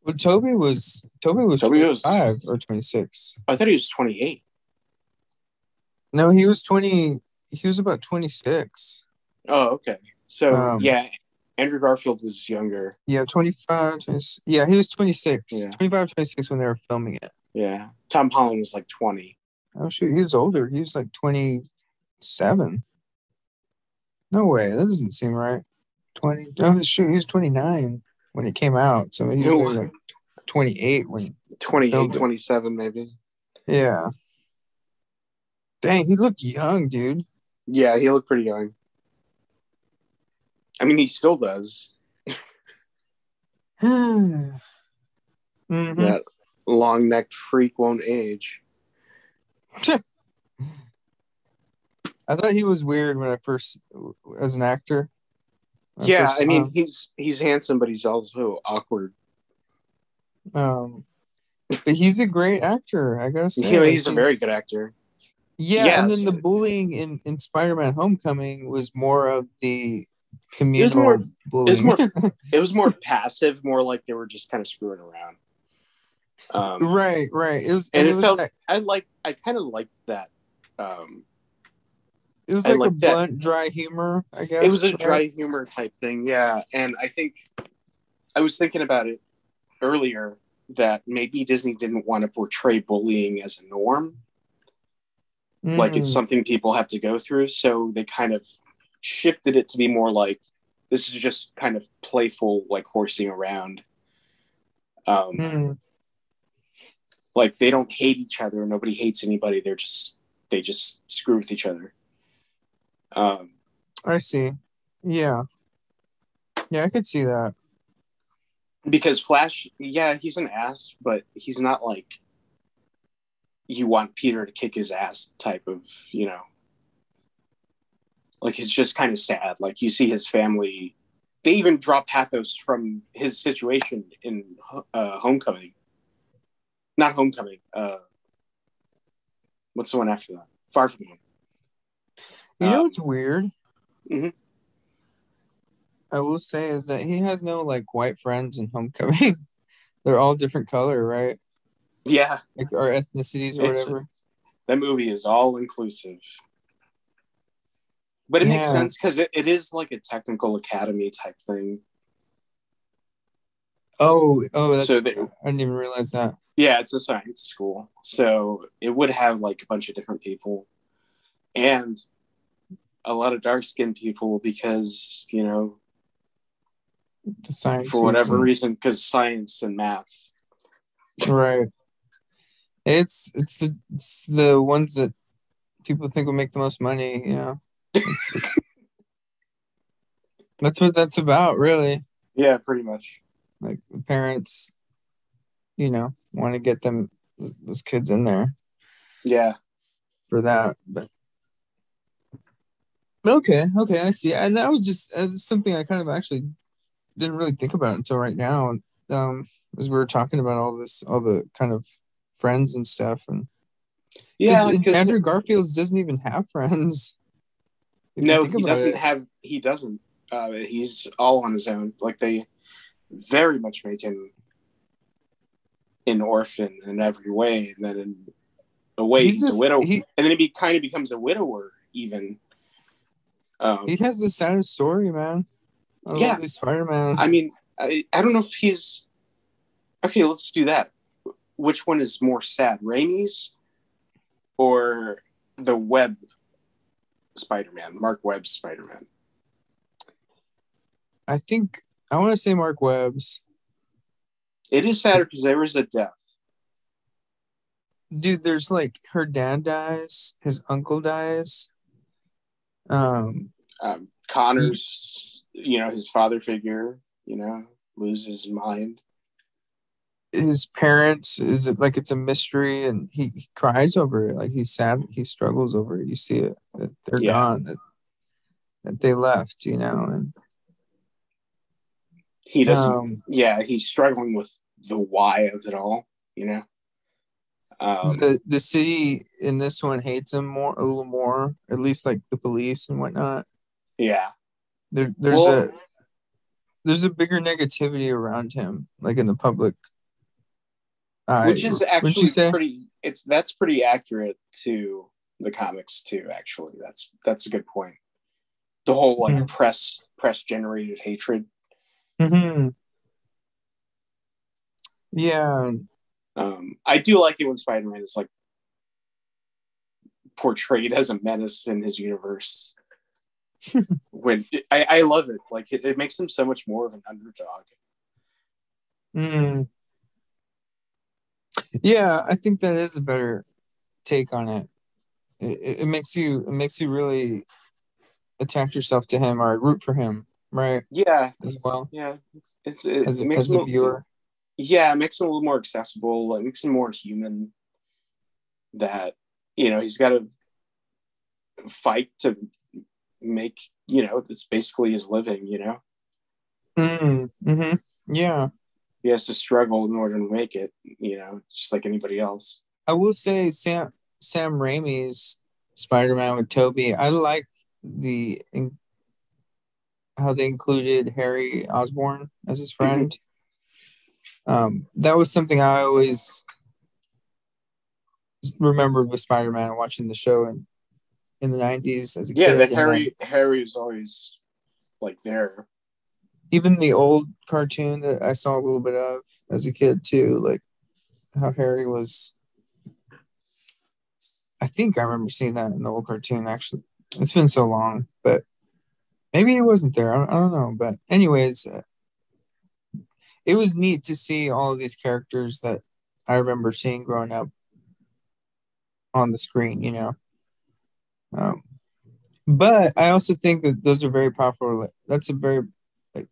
Well, Toby was 25 or 26. I thought he was 28. No, he was 20. He was about 26. Oh, okay. So, Andrew Garfield was younger. Yeah, 25. 20, yeah, he was 26. Yeah. 25, 26 when they were filming it. Yeah. Tom Holland was like 20. Oh, shoot. He was older. He was like 27. No way. That doesn't seem right. 20. Oh, shoot. He was 29 when it came out. So he was like 28 when 28, 27 maybe. Yeah. Dang, he looked young, dude. Yeah, he looked pretty young. I mean, he still does. Mm-hmm. That long-necked freak won't age. I thought he was weird when I first, as an actor. Yeah, I mean, he's handsome, but he's also awkward. But he's a great actor, I gotta say. Yeah, Like, he's a very good actor. Yeah, and then the bullying in Spider-Man: Homecoming was more of the communal bullying. It was more passive, more like they were just kind of screwing around. Right. It was, and it was felt. that, I kind of liked that. it was like a blunt, dry humor, I guess. It was a dry humor type thing, yeah. And I think I was thinking about it earlier that maybe Disney didn't want to portray bullying as a norm. Like it's something people have to go through. So they kind of shifted it to be more like, this is just kind of playful, like horsing around. Like they don't hate each other. Nobody hates anybody. They just screw with each other. I see. Yeah, I could see that. Because Flash, yeah, he's an ass, but he's not like you want Peter to kick his ass type of, like it's just kind of sad. Like you see his family, they even drop pathos from his situation in Homecoming. Not Homecoming. What's the one after that? Far From Home. You know what's weird? Mm-hmm. I will say is that he has no like white friends in Homecoming. They're all different color, right? Yeah. Like our ethnicities or whatever. That movie is all inclusive. But it makes sense because it is like a technical academy type thing. Oh, that's, I didn't even realize that. Yeah, it's a science school. So it would have like a bunch of different people. And a lot of dark-skinned people because, the science for whatever reason, because science and math. Right. It's the ones that people think will make the most money, That's what that's about, really. Yeah, pretty much. Like the parents, want to get those kids in there. Yeah. For that, but okay, I see. And that was just something I kind of actually didn't really think about until right now. As we were talking about all the kind of friends and stuff, and yeah, Andrew Garfield doesn't even have friends. No, he doesn't have. He doesn't. He's all on his own. Like they very much make him an orphan in every way, and then in a way he's a widow, and then he kind of becomes a widower even. He has the saddest story, man. I love this Spider-Man. I mean, I don't know if he's okay. Let's do that. Which one is more sad, Raimi's or the Webb Spider-Man, Mark Webb's Spider-Man? I think I want to say Mark Webb's. It is sadder because there was a death. Dude, there's like her dad dies, his uncle dies. Connor's, his father figure, loses his mind. His parents it's a mystery, and he cries over it. Like he's sad, he struggles over it. You see it that they're gone, that they left, and he doesn't. He's struggling with the why of it all, The city in this one hates him a little more, at least like the police and whatnot. Yeah, there's a bigger negativity around him, like in the public. Which is actually that's pretty accurate to the comics too. Actually, that's a good point. The whole like press generated hatred. Mm-hmm. Yeah. I do like it when Spider-Man is like portrayed as a menace in his universe. When I love it, like it makes him so much more of an underdog. Yeah, I think that is a better take on it. it makes you really attach yourself to him or root for him, right? Yeah, As well yeah. It as makes as a him, viewer. yeah, it makes him a little more accessible. It makes him more human. That he's got to fight to make it's basically his living. Mm-hmm. Yeah, He has to struggle in order to make it. Just like anybody else. I will say Sam Raimi's Spider-Man with Toby. I like the how they included Harry Osborn as his friend. That was something I always remembered with Spider-Man watching the show in the 90s as a Yeah, the kid. And then Harry is always like there. even the old cartoon that I saw a little bit of as a kid too, like how Harry was. I think I remember seeing that in the old cartoon actually. It's been so long, but maybe he wasn't there. I don't know. But anyways, it was neat to see all of these characters that I remember seeing growing up on the screen. Um, but I also think that those are very powerful. That's a very like,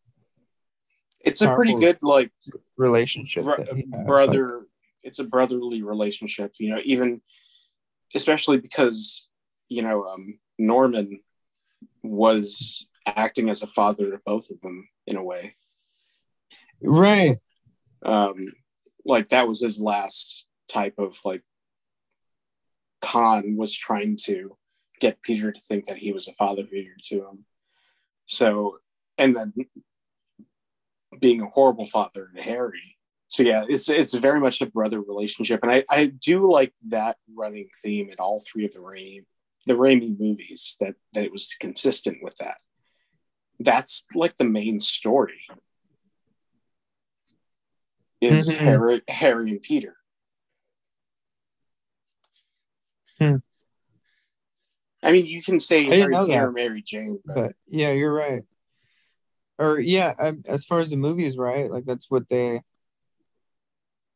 It's a pretty powerful good like relationship that he has. Like, brother. It's a brotherly relationship. Even especially because Norman was acting as a father to both of them in a way. right. Um, like that was his last type of like con, was trying to get Peter to think that he was a father figure to him. So, and then being a horrible father to Harry. So yeah, it's very much a brother relationship, and I do like that running theme in all three of the Raimi movies, that it was consistent with that. That's like the main story is Mm-hmm. Harry and Peter. Hmm. I mean, you can say I didn't Harry, know Peter, that, Mary Jane, but but yeah, you're right. Or yeah, as far as the movies, right? Like that's what they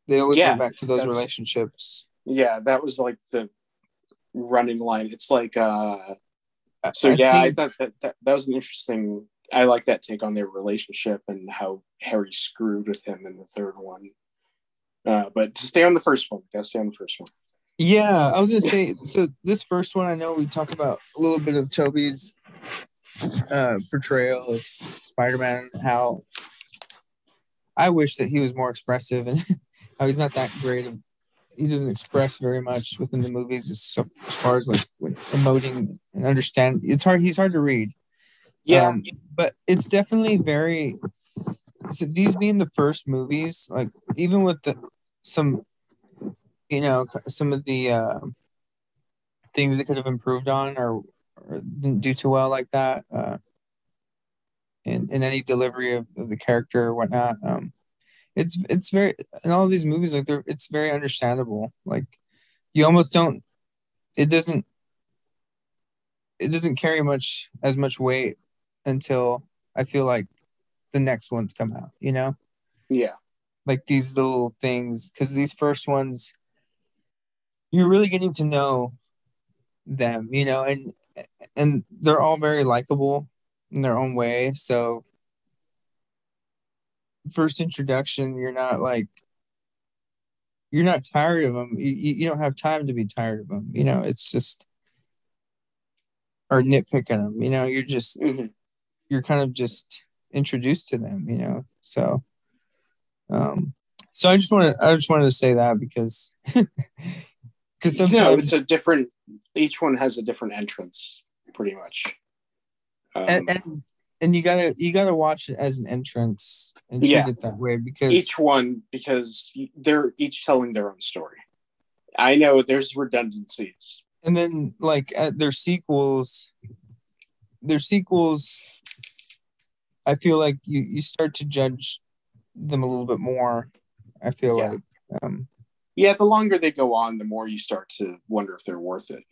always went yeah, back to those that's relationships. that was like the running line. It's like so I yeah, I think thought that was an interesting. I like that take on their relationship and how Harry screwed with him in the third one. But to stay on the first one, gotta stay on the first one. yeah, I was gonna say. So this first one, I know we talk about a little bit of Toby's portrayal of Spider-Man. How I wish that he was more expressive, and how he's not that great. He doesn't express very much within the movies as far as like emoting and understand. It's hard. He's hard to read. Yeah, But it's definitely very. So these being the first movies, like even with some, some of the things that could have improved on or didn't do too well like that, in any delivery of the character or whatnot. It's very in all of these movies like it's very understandable. Like you almost don't. It doesn't. It doesn't carry as much weight until I feel like the next ones come out. yeah, Like these little things because these first ones you're really getting to know them, and they're all very likable in their own way. So first introduction, you're not tired of them. You don't have time to be tired of them. It's just or nitpicking them. mm-hmm. You're kind of just introduced to them. Um, so I just wanted to say that because sometimes It's a different. Each one has a different entrance, pretty much. and, and you gotta watch it as an entrance and treat Yeah, it that way each because one, because they're each telling their own story. I know there's redundancies. and then like at their sequels I feel like you start to judge them a little bit more. I feel Yeah, like um yeah. The longer they go on, the more you start to wonder if they're worth it.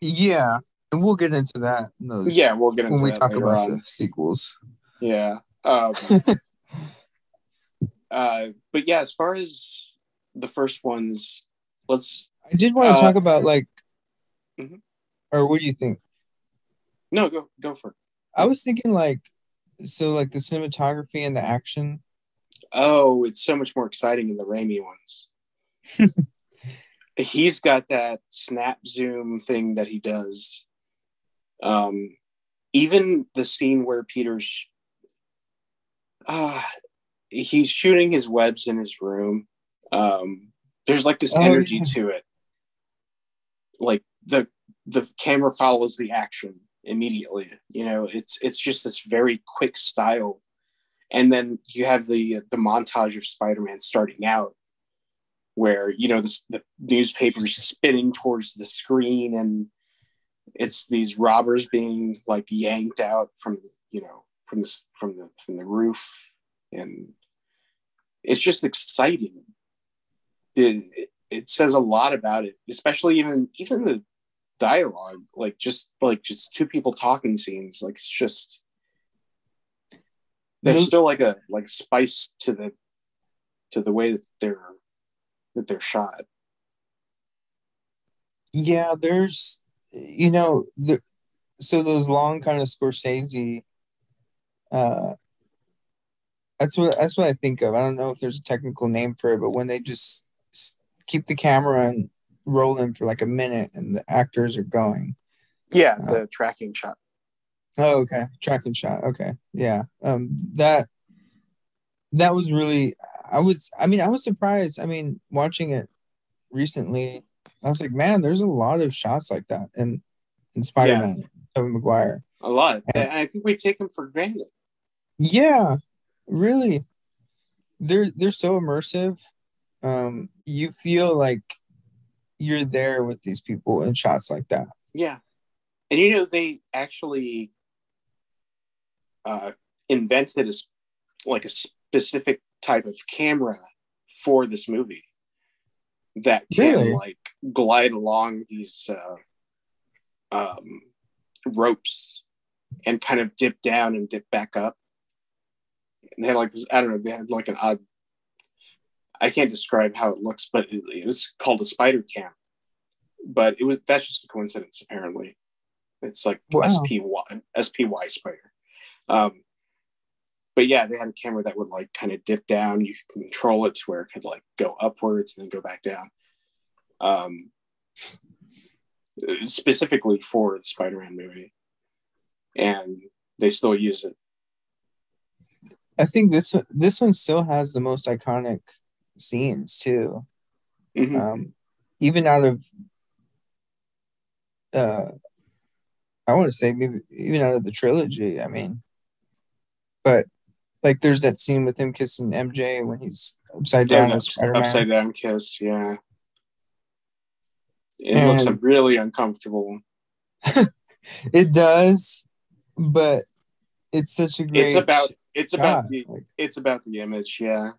yeah, and we'll get into that in Yeah, those we'll get when into we that talk later about the on. sequels. Yeah. But yeah, as far as the first ones, let's. I did want to talk about like mhm. Or what do you think? No, go for it. I was thinking like, so like the cinematography and the action. Oh, it's so much more exciting in the Raimi ones. He's got that snap zoom thing that he does. Even the scene where Peter's he's shooting his webs in his room. There's like this energy to it. Like the camera follows the action immediately. You know, it's just this very quick style. And then you have the montage of Spider-Man starting out, where you know the newspaper's spinning towards the screen, and it's these robbers being like yanked out from the roof, and it's just exciting. It says a lot about it, especially even the dialogue, like just two people talking scenes. Like it's just there's still like a spice to the way that they're shot. Yeah, there's so those long kind of Scorsese. That's what I think of. I don't know if there's a technical name for it, but when they just keep the camera and rolling for like a minute and the actors are going. Yeah, it's a tracking shot. Oh, okay. Tracking shot. Okay. Yeah. That was really, I was surprised. I mean, watching it recently, I was like, man, there's a lot of shots like that in Spider-Man, Toby Maguire. A lot. And I think we take them for granted. Yeah, really. They're so immersive. You feel like you're there with these people in shots like that. Yeah. And you know, they actually invented a specific type of camera for this movie that can like glide along these ropes and kind of dip down and dip back up. And they had like this, I don't know, they had like an odd, I can't describe how it looks, but it was called a spider cam. But that's just a coincidence, apparently. It's like SPY spider. But yeah, they had a camera that would like kind of dip down. You could control it to where it could like go upwards and then go back down. Specifically for the Spider-Man movie. And they still use it. I think this one still has the most iconic scenes too. Mm-hmm. Even out of I want to say maybe even out of the trilogy. I mean, but like there's that scene with him kissing MJ when he's upside down as Spider-Man. Upside down kiss, yeah. It looks really uncomfortable. It does, but it's such a great. It's about the image, yeah.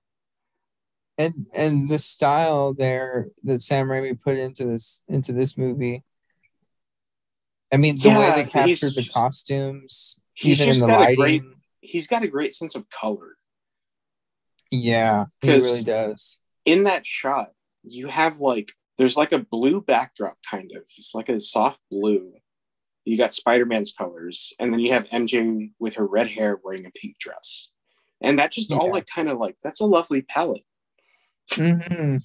And the style there that Sam Raimi put into this movie. I mean, the way they captured the costumes, even in the lighting. He's got a great sense of color. Yeah, he really does. In that shot, you have there's like a blue backdrop, kind of. It's like a soft blue. You got Spider-Man's colors, and then you have MJ with her red hair wearing a pink dress. And that just all that's a lovely palette. Mm-hmm.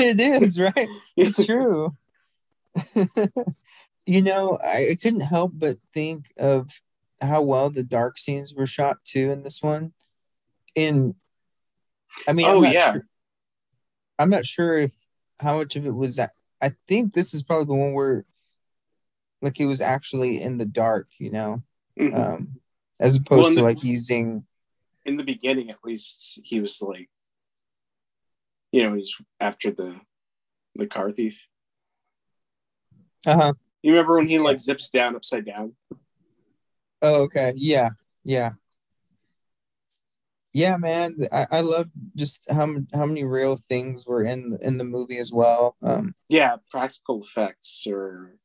It is, right? It's true. You know, I couldn't help but think of how well the dark scenes were shot too in this one. I'm not sure if how much of it was that. I think this is probably the one where like it was actually in the dark, you know, mm-hmm. As opposed to using. In the beginning, at least, he was like, you know, he's after the car thief. Uh-huh. You remember when he zips down upside down? Oh, okay. Yeah. Yeah, man. I love just how many real things were in the movie as well. Yeah, practical effects or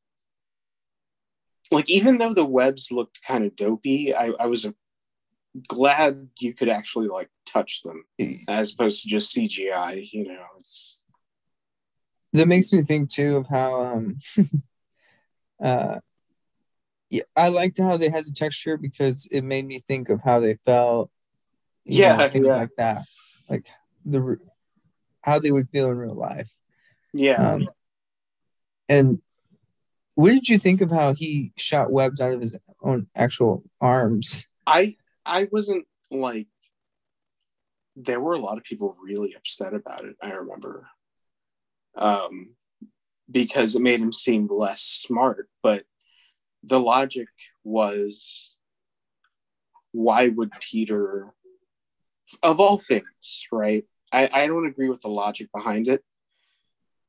even though the webs looked kind of dopey, I was glad you could actually touch them as opposed to just CGI. You know, that makes me think too of how Yeah, I liked how they had the texture because it made me think of how they felt, Yeah, things like that, like the how they would feel in real life. yeah. Um, and what did you think of how he shot webs out of his own actual arms? I wasn't like, there were a lot of people really upset about it. I remember, um, because it made him seem less smart. But the logic was, why would Peter, of all things, right? I don't agree with the logic behind it,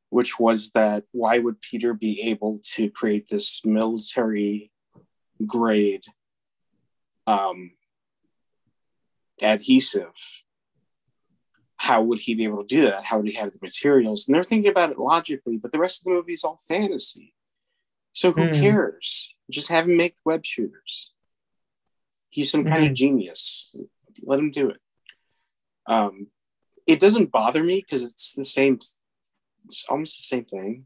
which was that why would Peter be able to create this military grade um, adhesive? How would he be able to do that? How would he have the materials? And they're thinking about it logically, but the rest of the movie is all fantasy. So who Mm, cares? Just have him make web shooters. He's some kind of mm. genius. Let him do it. It doesn't bother me because it's the same. It's almost the same thing.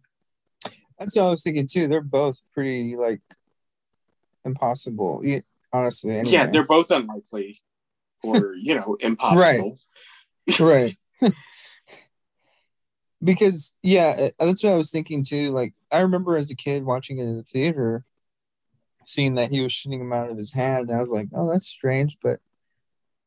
That's what I was thinking too. They're both pretty like impossible, honestly. Yeah, Anyway, they're both unlikely, or right, impossible. right. Because yeah, that's what I was thinking too. Like I remember as a kid watching it in the theater, seeing that he was shooting him out of his hand, and I was like, "Oh, that's strange." But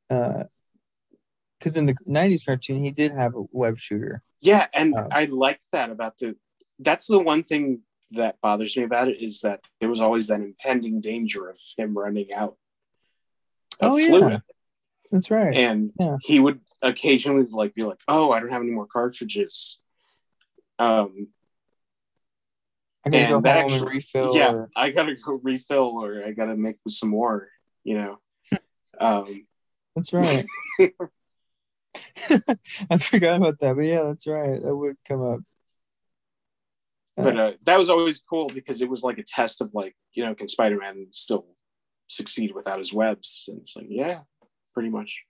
because in the '90s cartoon, he did have a web shooter. Yeah, and Um, I like that about the. That's the one thing that bothers me about it, is that there was always that impending danger of him running out of oh yeah, fluid, that's right. and Yeah, he would occasionally be like, "Oh, I don't have any more cartridges," um, I gotta go and that home and actually, refill, yeah, or I gotta go refill, or I gotta make some more. You know, um, that's right. I forgot about that, but yeah, that's right. That would come up. but Uh, that was always cool because it was like a test of can Spider-Man still succeed without his webs? And it's like, yeah, pretty much.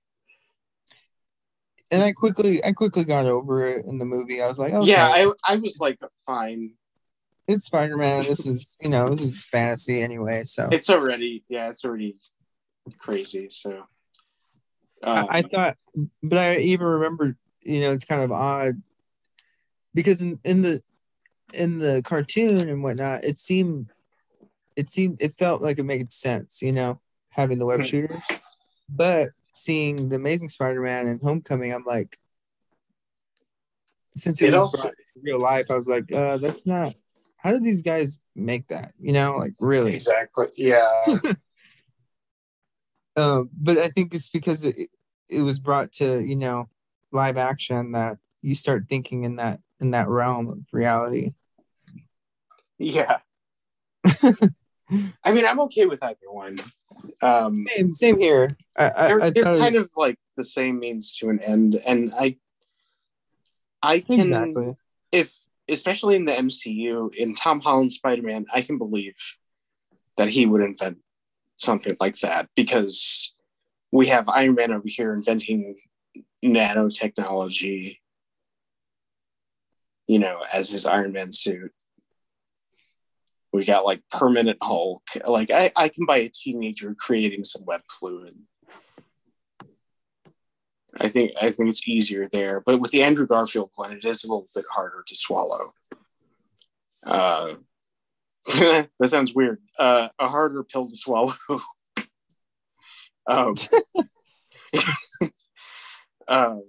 and I quickly got over it in the movie. I was like, Yeah, okay, I was like, fine. it's Spider-Man. This is fantasy anyway. So It's already crazy. So, I thought, but I even remember, it's kind of odd because in the cartoon and whatnot, it felt like it made sense, having the web shooters. But seeing the Amazing Spider-Man and Homecoming, I'm like, since it it was also brought to real life, I was like, that's not. How did these guys make that? Like really. exactly, yeah, But I think it's because it was brought to live action that you start thinking in that realm of reality. yeah. I mean, I'm okay with either one. Same here. I They're thought it kind of was like the same means to an end, and I can, exactly. if especially in the MCU, in Tom Holland's Spider-Man, I can believe that he would invent something like that, because we have Iron Man over here inventing nanotechnology, as his Iron Man suit. We got like permanent Hulk. Like I can buy a teenager creating some web fluid. I think it's easier there, but with the Andrew Garfield one, it is a little bit harder to swallow. Uh, that sounds weird. A harder pill to swallow. um, um,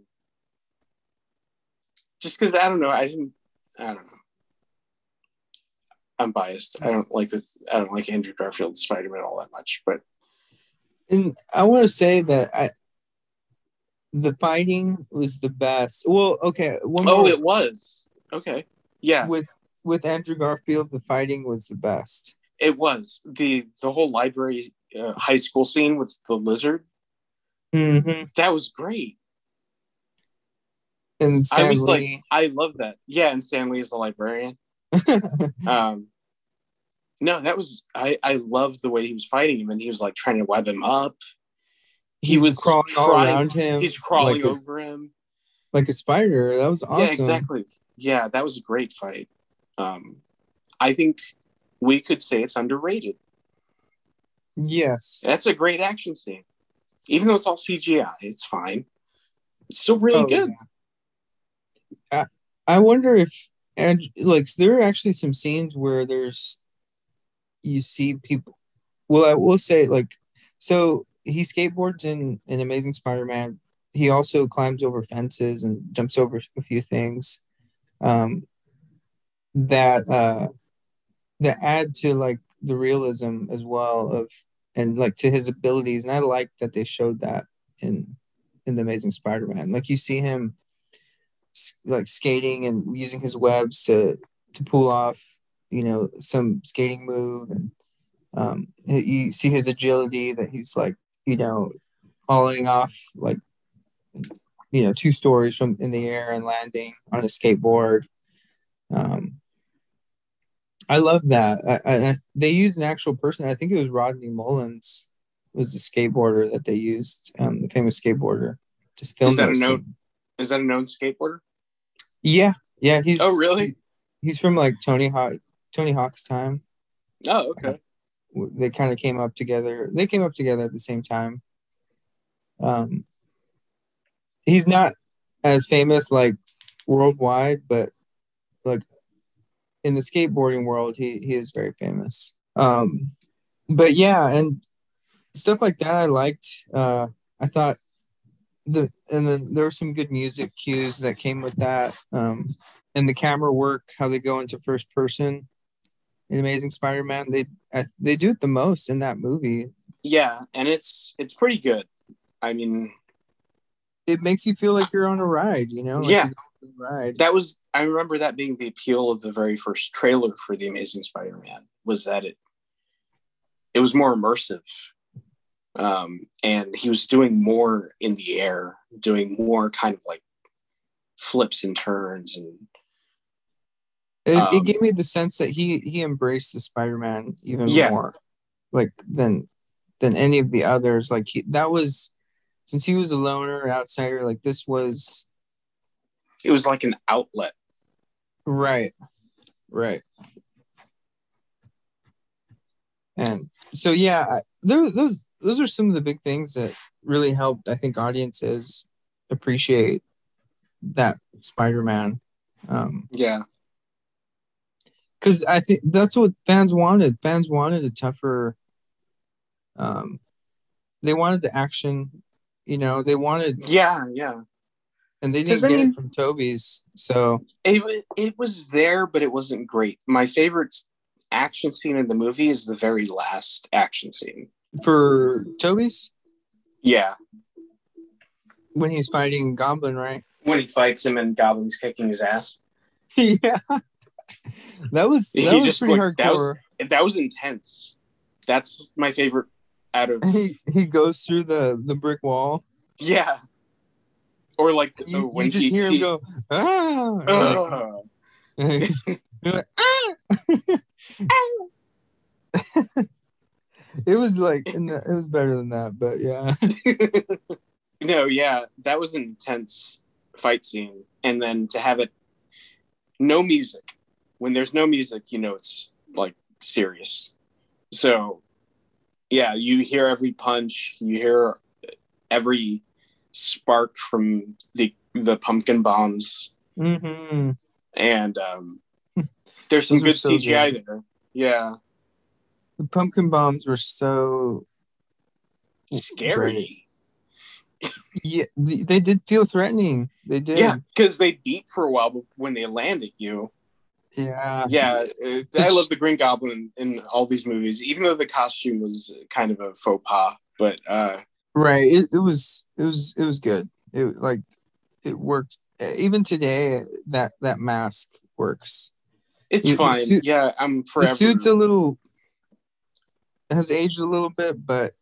just because I don't know. I don't know. I'm biased. I don't like Andrew Garfield's Spider-Man all that much, but And I want to say that the fighting was the best. Well, okay, one oh, more it was okay. Yeah, with Andrew Garfield, the fighting was the best. it was the whole library high school scene with the lizard. Mm-hmm. That was great. And I Stan was like, Lee. I love that. Yeah, and Stanley is the librarian. Um, no, that was I loved the way he was fighting him, and he was like trying to web him up. He He's was crawling all trying. around him He's crawling over him. like a spider. That was Yeah, awesome. exactly. Yeah, that was a great fight. I think we could say it's underrated. Yes. That's a great action scene. Even though it's all CGI, it's fine. It's still really good. Yeah. I wonder if, and like, there are actually some scenes where you see people. Well, I will say, like, so he skateboards in Amazing Spider-Man. He also climbs over fences and jumps over a few things um, that that add to like the realism as well of and like to his abilities. And I like that they showed that in the Amazing Spider-Man. Like you see him like skating and using his webs to pull off, some skating move, and you see his agility that he's like, falling off like, 2 stories from in the air and landing on a skateboard. Um, I love that. They used an actual person. I think it was Rodney Mullins was the skateboarder that they used, the famous skateboarder. Just filmed those scenes. Is that a known skateboarder? Yeah, Oh, really? He's from like Tony Hawk's time. Oh, okay. They kind of came up together. They came up together at the same time. He's not as famous like worldwide, but like in the skateboarding world, he is very famous. But yeah, and stuff like that I liked. I thought and then there were some good music cues that came with that. And the camera work, how they go into first person in Amazing Spider-Man, they do it the most in that movie. Yeah, and it's pretty good. I mean, it makes you feel like you're on a ride, like yeah. Ride. I remember that being the appeal of the very first trailer for The Amazing Spider-Man, was that it was more immersive. And he was doing more in the air, doing more kind of like flips and turns, and it gave me the sense that he embraced the Spider-Man even more, like than any of the others. Like since he was a loner outsider, like it was like an outlet. Right. And so, yeah, those are some of the big things that really helped, I think, audiences appreciate that Spider-Man. Yeah. Because I think that's what fans wanted. Fans wanted a tougher. They wanted the action. They wanted. Yeah. And they didn't get it from Toby's, so it was there, but it wasn't great. My favorite action scene in the movie is the very last action scene for Toby's. Yeah, when he's fighting Goblin, right? When he fights him and Goblin's kicking his ass. Yeah, that was pretty hardcore. That was intense. That's my favorite. Out of he goes through the brick wall. Yeah. Or like when you just hear him go, ah! Like, like, ah! It was like, it was better than that, but yeah. No, yeah, that was an intense fight scene. And then to have it, no music. When there's no music, it's like serious. So, yeah, you hear every punch, you hear every spark from the pumpkin bombs. Mm-hmm. And there's some good CGI there. Yeah. The pumpkin bombs were so scary. Yeah, they did feel threatening. They did. Yeah, because they beat for a while when they land at you. Yeah. Yeah, I love the Green Goblin in all these movies, even though the costume was kind of a faux pas. But right, it was good. It worked. Even today, that mask works. It's fine. Yeah, I'm forever. The suit's has aged a little bit, but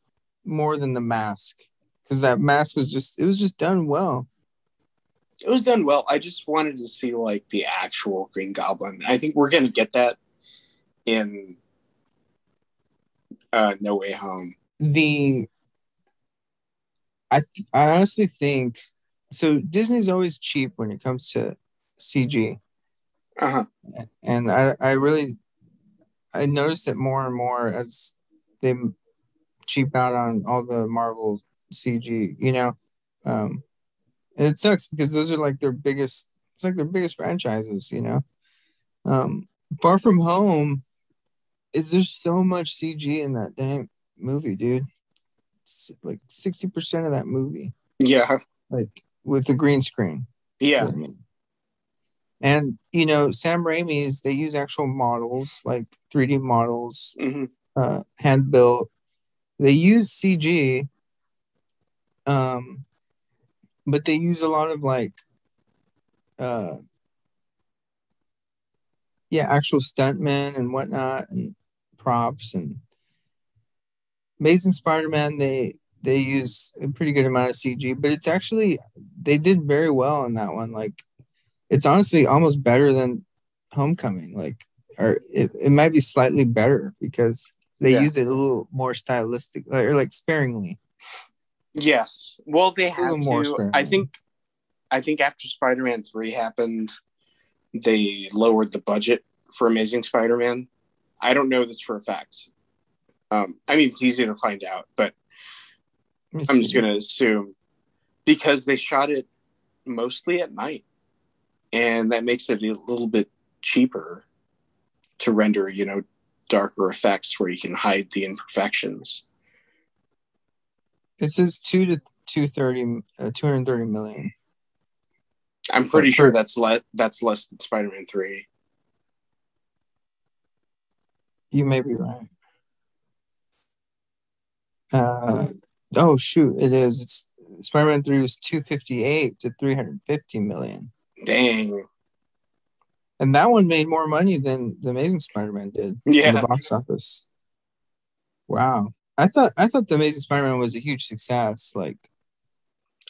more than the mask, because that mask was just done well. It was done well. I just wanted to see like the actual Green Goblin. I think we're gonna get that in No Way Home. I honestly think so. Disney's always cheap when it comes to CG. Uh-huh. And I noticed it more and more as they cheap out on all the Marvel CG, you know. And it sucks because those are like their biggest. It's like their biggest franchises, you know. Far From Home there's so much CG in that dang movie, dude. It's like 60% of that movie, Yeah. like with the green screen. Yeah. I mean, and you know, Sam Raimi's they use actual models, like 3D models, hand built. They use CG, but they use a lot of like, uh, yeah, actual stuntmen and whatnot, and props. And Amazing Spider-Man, they use a pretty good amount of CG, but it's actually they did very well in that one. Like, it's honestly almost better than Homecoming. Like, or it might be slightly better because they use it a little more stylistic, or like sparingly. Yes. Well, they have more to. sparingly. I think after Spider-Man 3 happened, they lowered the budget for Amazing Spider-Man. I don't know this for a fact. I mean, it's easy to find out, but I'm just going to assume because they shot it mostly at night, and that makes it a little bit cheaper to render, you know, darker effects where you can hide the imperfections. It says 230 million. I'm pretty sure that's less than Spider-Man 3. You may be right. Oh shoot, it is. It's Spider-Man 3 was 258 to 350 million. Dang. And that one made more money than the Amazing Spider-Man did in the box office. Wow. I thought the Amazing Spider-Man was a huge success. Like,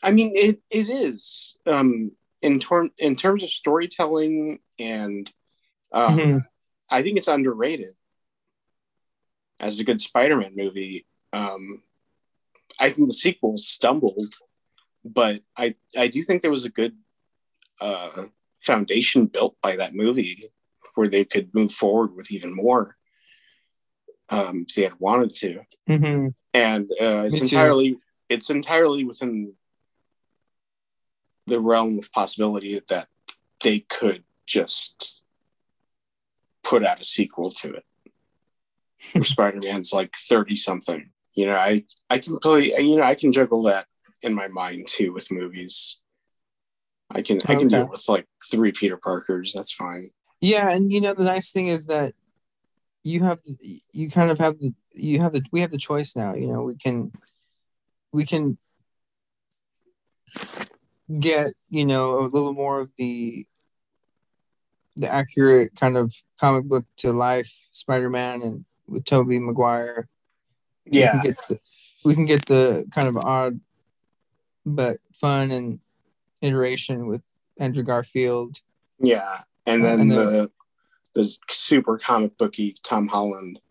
I mean, it is. In terms of storytelling and I think it's underrated as a good Spider-Man movie. I think the sequel stumbled, but I do think there was a good foundation built by that movie where they could move forward with even more if they had wanted to. And it's entirely within the realm of possibility that they could just put out a sequel to it. Where Spider-Man's like 30 something. You know, I can play, you know, I can juggle that in my mind too with movies. I can do it with like 3 Peter Parkers. That's fine. Yeah, and you know the nice thing is that we have the choice now. You know, we can get, you know, a little more of the accurate kind of comic book to life Spider-Man and with Toby Maguire. Yeah. We can get the kind of odd but fun and iteration with Andrew Garfield. Yeah. And then the super comic booky Tom Holland.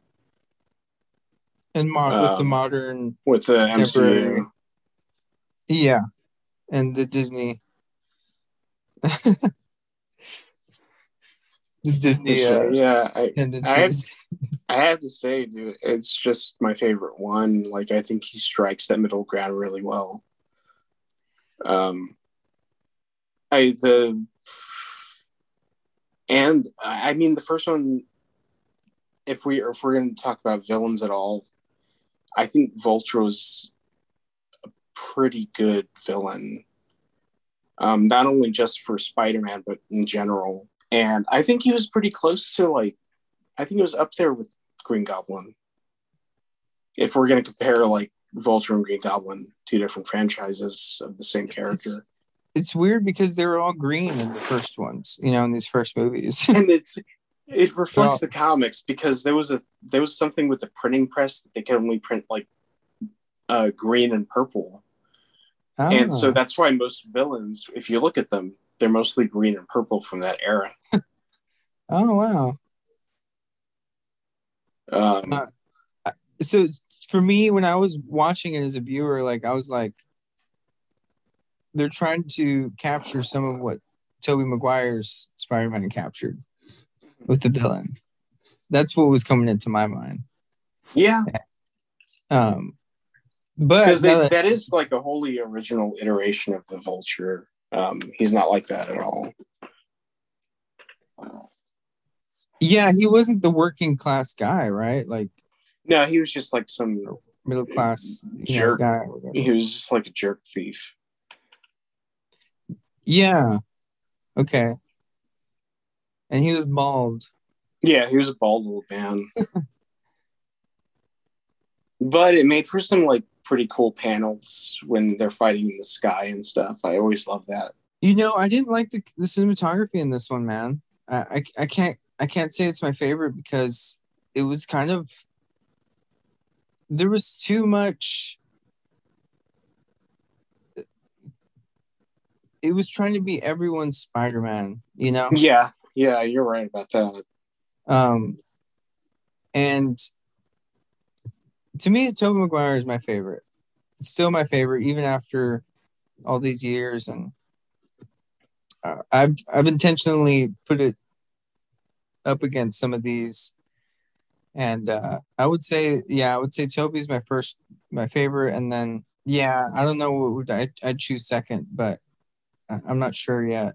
And with the modern with the MCU. Yeah. And the Disney I have to say, dude, it's just my favorite one. Like, I think he strikes that middle ground really well. I mean, the first one, if we're going to talk about villains at all, I think Vulture was a pretty good villain. Not only just for Spider-Man, but in general. And I think he was pretty close to, like, I think it was up there with Green Goblin. If we're going to compare, like, Vulture and Green Goblin, 2 different franchises of the same character. It's weird because they were all green in the first ones, you know, in these first movies. And it reflects the comics because there was something with the printing press that they could only print, like, green and purple. Oh. And so that's why most villains, if you look at them, they're mostly green and purple from that era. Oh, wow. So for me, when I was watching it as a viewer, like, I was like, they're trying to capture some of what Toby Maguire's Spider-Man captured with the villain. That's what was coming into my mind. Yeah. But because that is like a wholly original iteration of the Vulture. He's not like that at all. Yeah, he wasn't the working class guy, right? Like, no, he was just like some middle class jerk guy. He was just like a jerk thief. Yeah. Okay. And he was bald. Yeah, he was a bald old man. But it made for some like pretty cool panels when they're fighting in the sky and stuff. I always love that. I didn't like the cinematography in this one, man. I can't say it's my favorite because it was kind of, there was too much. It was trying to be everyone's Spider-Man, Yeah, you're right about that. And to me, Toby Maguire is my favorite. It's still my favorite, even after all these years. And I've intentionally put it up against some of these. And I would say Toby's my favorite. And then, I don't know what I'd choose second, but I'm not sure yet.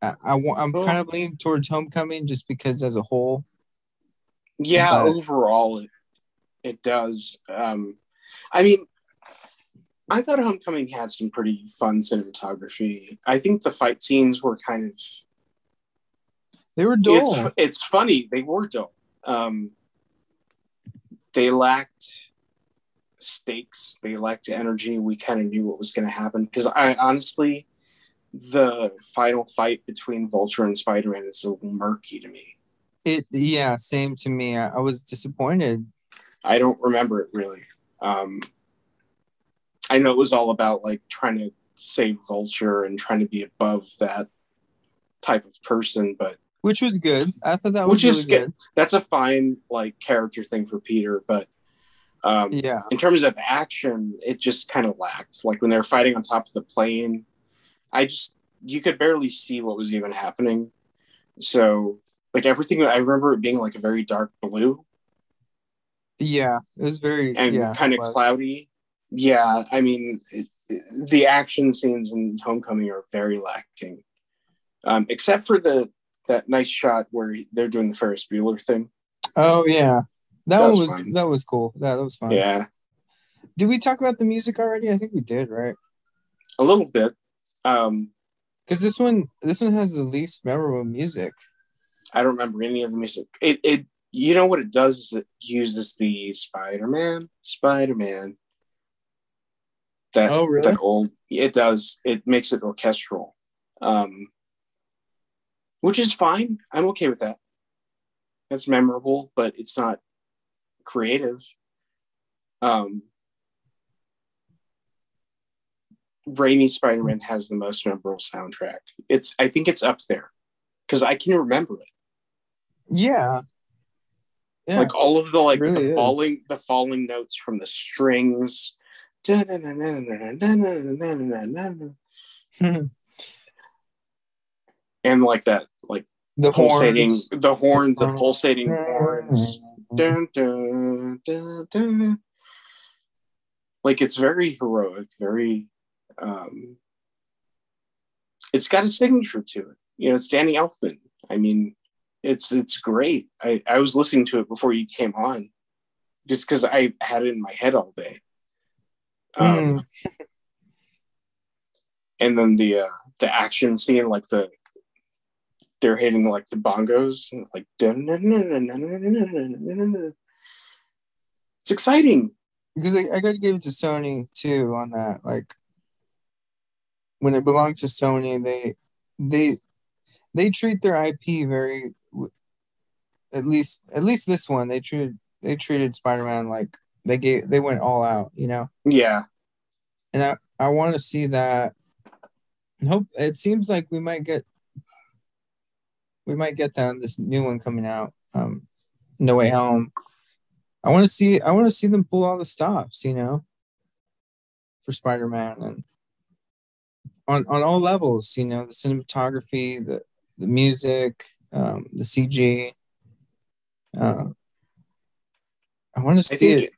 I'm kind of leaning towards Homecoming just because as a whole. Yeah, overall, it does. I mean, I thought Homecoming had some pretty fun cinematography. I think the fight scenes were kind of... They were dull. It's funny. They were dull. They lacked stakes. They lacked energy. We kind of knew what was going to happen. Because I honestly, the final fight between Vulture and Spider-Man is a little murky to me. Same to me. I was disappointed. I don't remember it really. I know it was all about like trying to save Vulture and trying to be above that type of person, but which was good. I thought that was really good. That's a fine like character thing for Peter, but in terms of action, it just kind of lacked. Like when they were fighting on top of the plane, you could barely see what was even happening. So like everything, I remember it being like a very dark blue. Yeah, it was very kind of cloudy. Yeah, I mean, the action scenes in Homecoming are very lacking, except for that nice shot where they're doing the Ferris Bueller thing. Oh yeah, that was cool. That was fun. Yeah. Did we talk about the music already? I think we did, right? A little bit. Because this one has the least memorable music. I don't remember any of the music. It you know what it does is it uses the Spider-Man. Really? That old, it does. It makes it orchestral, which is fine. I'm okay with that. That's memorable, but it's not creative. Raimi Spider-Man has the most memorable soundtrack. I think it's up there because I can remember it. Yeah. Like all of the the falling notes from the strings. And like that, like the pulsating horns. The pulsating horns. Dun, dun, dun, dun. Like it's very heroic, very it's got a signature to it. It's Danny Elfman. I mean, it's great. I was listening to it before you came on just because I had it in my head all day. And then the action scene, like they're hitting like the bongos, like it's exciting. Because I got to give it to Sony too on that. Like when it belonged to Sony, they treat their IP very. At least this one, they treated Spider-Man like they went all out. Yeah. And I want to see that. And hope it seems like we might get that on this new one coming out. No Way Home. I want to see them pull all the stops, for Spider-Man and on all levels, the cinematography, the music, the CG. I want to see it.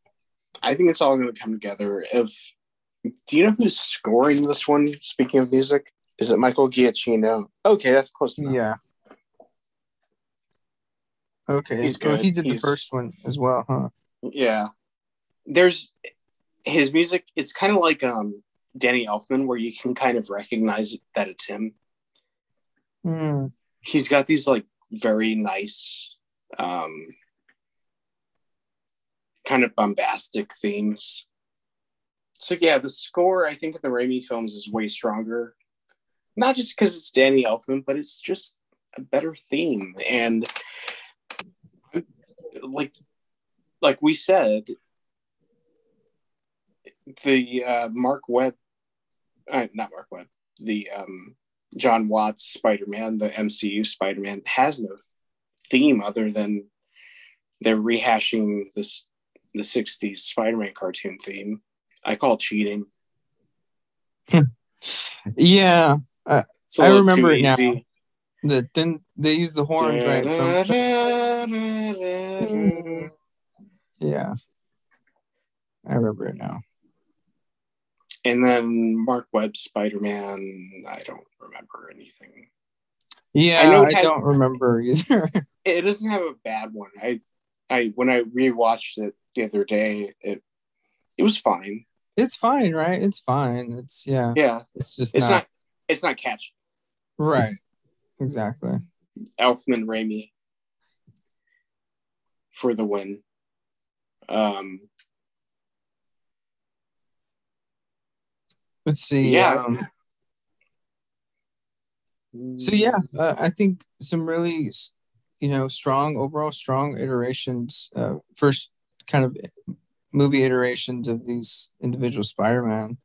I think it's all going to come together. Do you know who's scoring this one? Speaking of music, is it Michael Giacchino? Okay, that's close enough. Yeah. Okay. He's good. He did the first one as well, huh? Yeah. There's his music. It's kind of like Danny Elfman, where you can kind of recognize that it's him. He's got these like very nice, kind of bombastic themes. So yeah, the score I think of the Raimi films is way stronger. Not just because it's Danny Elfman, but it's just a better theme. And like we said, the the John Watts Spider-Man, the MCU Spider-Man, has no theme other than they're rehashing the 60s Spider-Man cartoon theme. I call it cheating. Yeah. I remember it now. Then they use the horns, right? Yeah. I remember it now. And then Mark Webb's Spider-Man, I don't remember anything. Yeah, I don't remember either. It doesn't have a bad one. I when I rewatched it the other day, it was fine. It's fine, right? It's fine. It's yeah. It's just not catchy. Right. Exactly. Elfman Raimi for the win. Let's see. Yeah. So yeah, I think some really, strong iterations. First kind of movie iterations of these individual Spider-Man.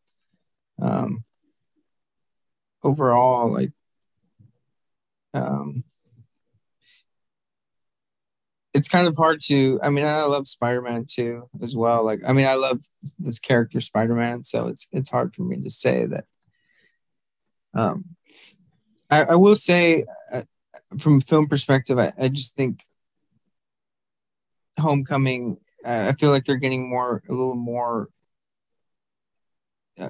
Overall, like, it's kind of hard to. I mean, I love Spider-Man too as well. Like, I mean, I love this character Spider-Man, so it's hard for me to say that. I will say, from a film perspective, I just think Homecoming. I feel like they're getting a little more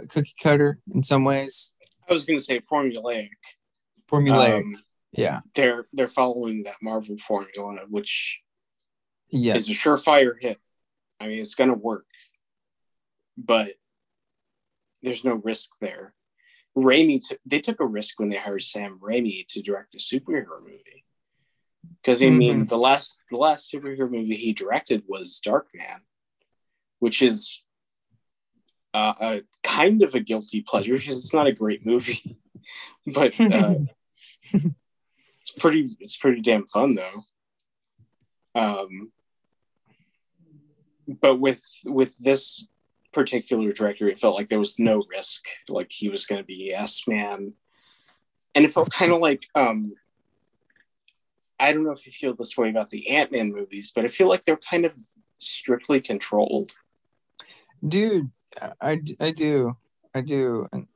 cookie cutter in some ways. I was going to say formulaic. Yeah. They're following that Marvel formula, which is a surefire hit. I mean, it's going to work, but there's no risk there. Raimi, they took a risk when they hired Sam Raimi to direct a superhero movie. Because I mean, the last superhero movie he directed was Darkman, which is a kind of a guilty pleasure because it's not a great movie, but it's pretty damn fun though. But with this particular director, it felt like there was no risk. Like he was going to be yes man, and it felt kind of like I don't know if you feel this way about the Ant-Man movies, but I feel like they're kind of strictly controlled. Dude, I do. And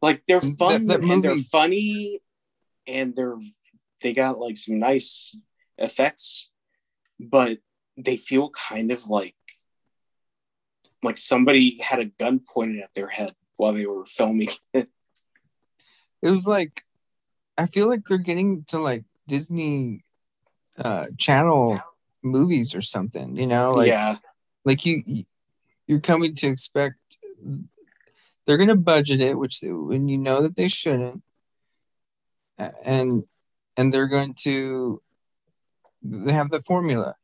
like they're fun and they're funny and they got like some nice effects, but they feel kind of like somebody had a gun pointed at their head while they were filming it. It was like, I feel like they're getting to like Disney Channel movies or something, like you're coming to expect they're going to budget it, when you know that they shouldn't, and they're going to they have the formula,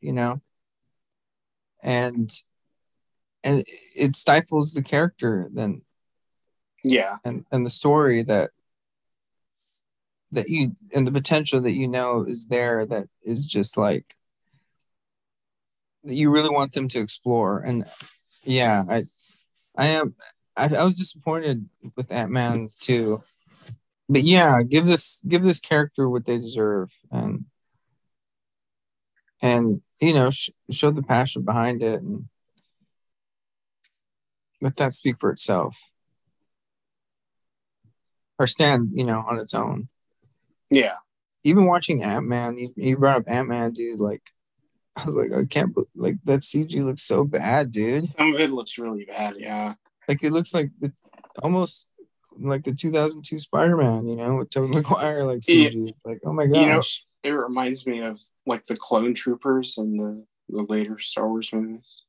and it stifles the character then, and the story that you, and the potential that is there, that is just like that you really want them to explore. And yeah, I was disappointed with Ant-Man too, but yeah, give this character what they deserve, and show the passion behind it, and let that speak for itself, or stand on its own. Yeah. Even watching Ant-Man, you brought up Ant-Man, dude. Like, I was like, I can't like that CG looks so bad, dude. Some of it looks really bad, yeah. Like it looks like almost like the 2002 Spider-Man, with Toby Maguire like CG. Like, oh my gosh. It reminds me of like the clone troopers in the later Star Wars movies.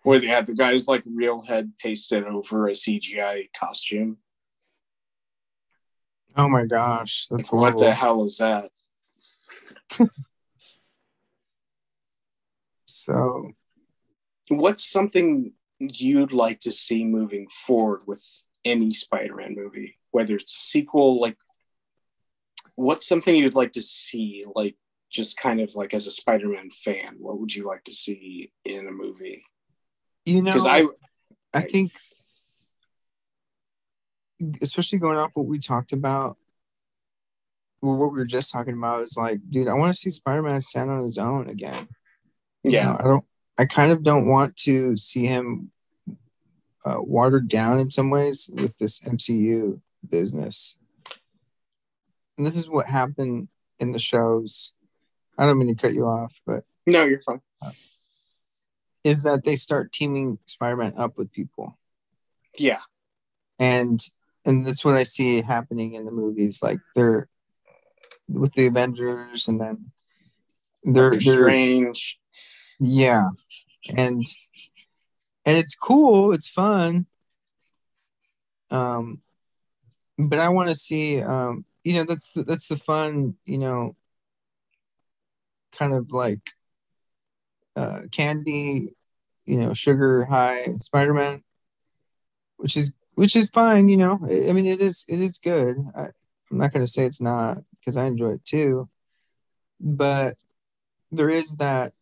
Where they had the guy's like real head pasted over a CGI costume. Oh my gosh, that's like, what the hell is that? So, what's something you'd like to see moving forward with any Spider-Man movie, whether it's a sequel? Like, what's something you'd like to see, like, just kind of like as a Spider-Man fan? What would you like to see in a movie? Because I think, especially going off what we talked about, or what we were just talking about, is like, dude, I want to see Spider-Man stand on his own again. I kind of don't want to see him watered down in some ways with this MCU business. And this is what happened in the shows. I don't mean to cut you off, but no, you're fine. Is that they start teaming Spider-Man up with people. Yeah. And that's what I see happening in the movies. Like they're with the Avengers, and then they're strange. Yeah. And it's cool, it's fun. But I want to see that's the fun, kind of like candy, sugar high Spider-Man, which is fine, I mean it is good. I'm not going to say it's not, because I enjoy it too, but there is that,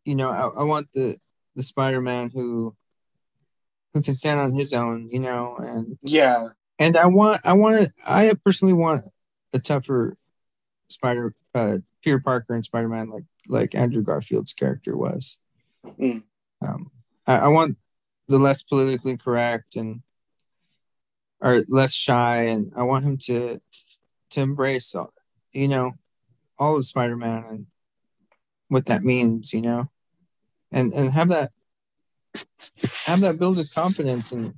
I want the Spider-Man who can stand on his own, and yeah, and I personally want a tougher Peter Parker and Spider-Man, like Andrew Garfield's character was. I want the less politically correct or less shy, and I want him to embrace all of Spider-Man and what that means, and have that build his confidence and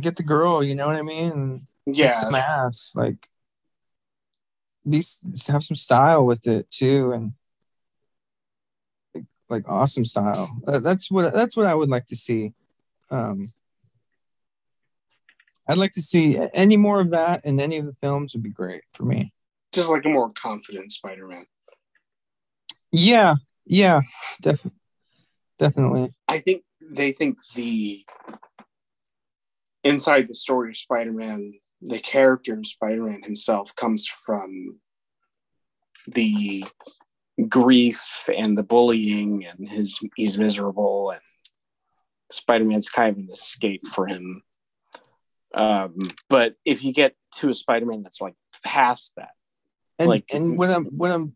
get the girl, you know what I mean? And kick some ass, like have some style with it too, and like awesome style. That's what I would like to see. I'd like to see any more of that in any of the films would be great for me. Just like a more confident Spider-Man. Yeah, definitely. I think they think the inside the story of Spider-Man, the character of Spider-Man himself comes from the grief and the bullying, and he's miserable, and Spider-Man's kind of an escape for him. But if you get to a Spider-Man that's like past that, and what I'm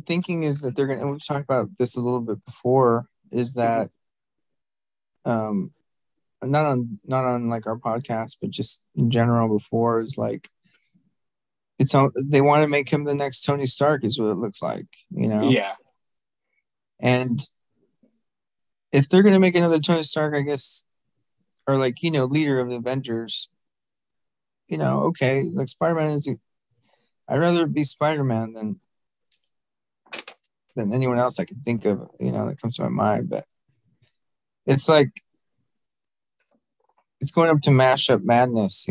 thinking is that they're gonna, and we've talked about this a little bit before, is that not on like our podcast, but just in general before, is like they want to make him the next Tony Stark, is what it looks like, Yeah. And if they're gonna make another Tony Stark, I guess, or like, leader of the Avengers, okay, like Spider-Man I'd rather be Spider-Man than anyone else I can think of, that comes to my mind. But it's like, it's going up to mashup madness,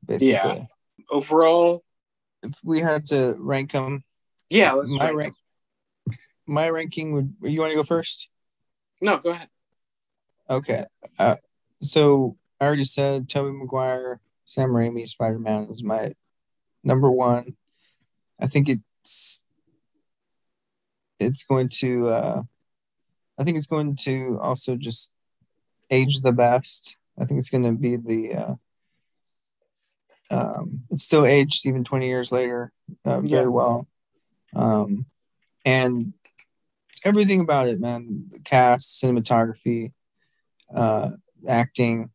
basically. Yeah. Overall, if we had to rank them, let's my ranking would. You want to go first? No, go ahead. Okay. So I already said Toby Maguire, Sam Raimi, Spider-Man is my number one. I think it's going to I think it's going to also just age the best. I think it's going to be the it's still aged even 20 years later very well. And everything about it, man, the cast, cinematography, acting,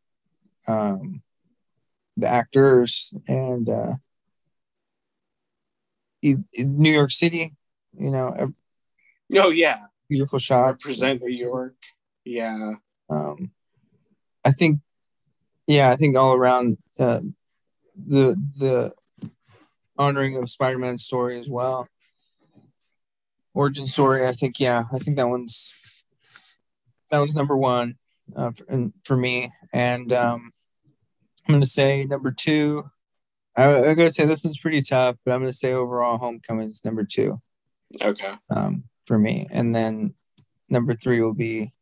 the actors, and New York City, you know, Oh yeah, beautiful shots. represent New York. Yeah. Um, I think, yeah, I think all around the honoring of Spider-Man's story as well, origin story. I think, yeah, I think that was number one for me, and I'm gonna say number two. I gotta say this one's pretty tough, but I'm gonna say overall, Homecoming is number two. Okay. For me, and then number three will be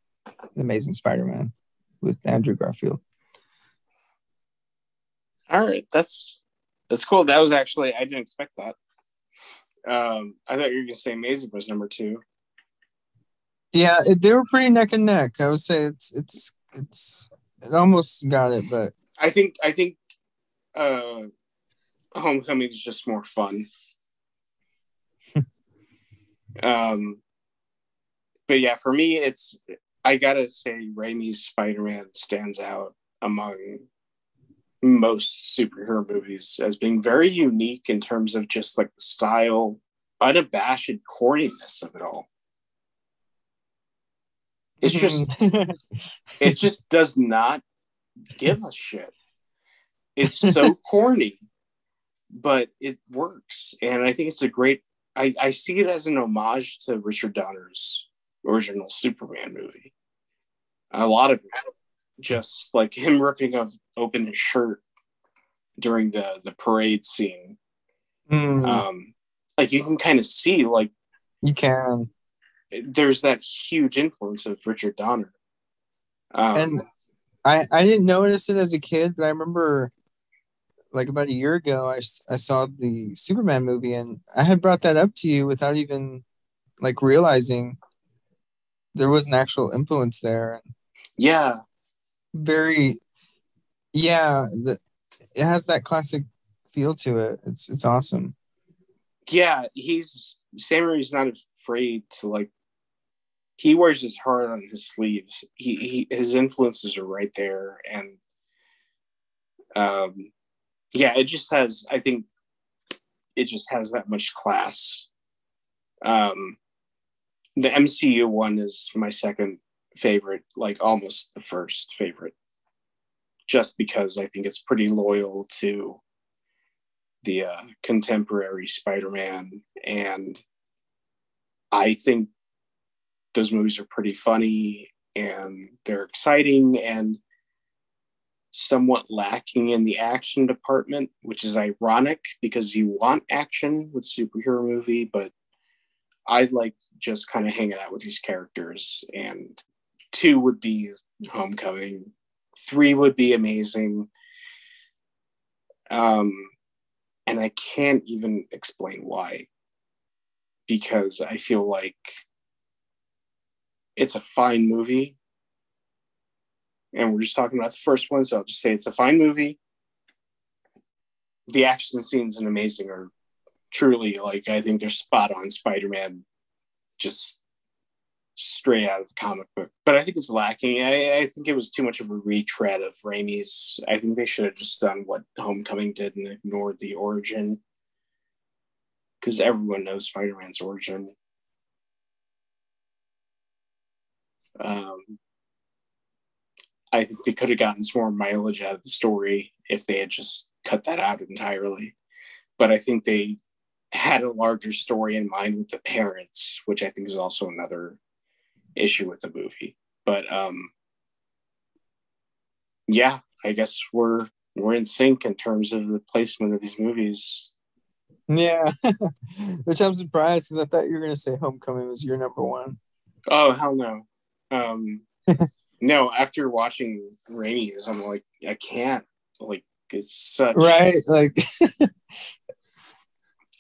The Amazing Spider-Man with Andrew Garfield. All right, that's cool. That was actually, I didn't expect that. I thought you were gonna say Amazing was number two. Yeah, they were pretty neck and neck. I would say it almost got it, but I think uh, Homecoming is just more fun. But yeah, for me, I gotta say Raimi's Spider-Man stands out among most superhero movies as being very unique in terms of just like the style, unabashed corniness of it all. It's just it just does not give a shit. It's so corny, but it works. And I think it's a great I see it as an homage to Richard Donner's original Superman movie. A lot of it, just like him ripping open his shirt during the parade scene. Like you can kind of see, like you can. There's that huge influence of Richard Donner. And I didn't notice it as a kid, but I remember like about a year ago, I saw the Superman movie, and I had brought that up to you without even like realizing there was an actual influence there. Yeah. Very, yeah. It has that classic feel to it. It's awesome. Yeah, Sam Raimi's not afraid to like. He wears his heart on his sleeves. His influences are right there, and yeah, it just has. I think it just has that much class. The MCU one is my second favorite, like almost the first favorite, just because I think it's pretty loyal to the contemporary Spider-Man, and I think those movies are pretty funny and they're exciting and somewhat lacking in the action department, which is ironic because you want action with superhero movie, but I like just kind of hanging out with these characters. And 2 would be Homecoming, 3 would be Amazing. And I can't even explain why, because I feel like it's a fine movie. And we're just talking about the first one, so I'll just say it's a fine movie. The action scenes in Amazing are truly, like, I think they're spot on Spider-Man, just straight out of the comic book. But I think it's lacking. I think it was too much of a retread of Raimi's. I think they should have just done what Homecoming did and ignored the origin, because everyone knows Spider-Man's origin. I think they could have gotten some more mileage out of the story if they had just cut that out entirely. But I think they had a larger story in mind with the parents, which I think is also another issue with the movie. But yeah, I guess we're in sync in terms of the placement of these movies. Yeah, which I'm surprised because I thought you were going to say Homecoming was your number one. Oh, hell no. No, after watching Raimi's, I'm like, I can't. Like, it's such... Right, like...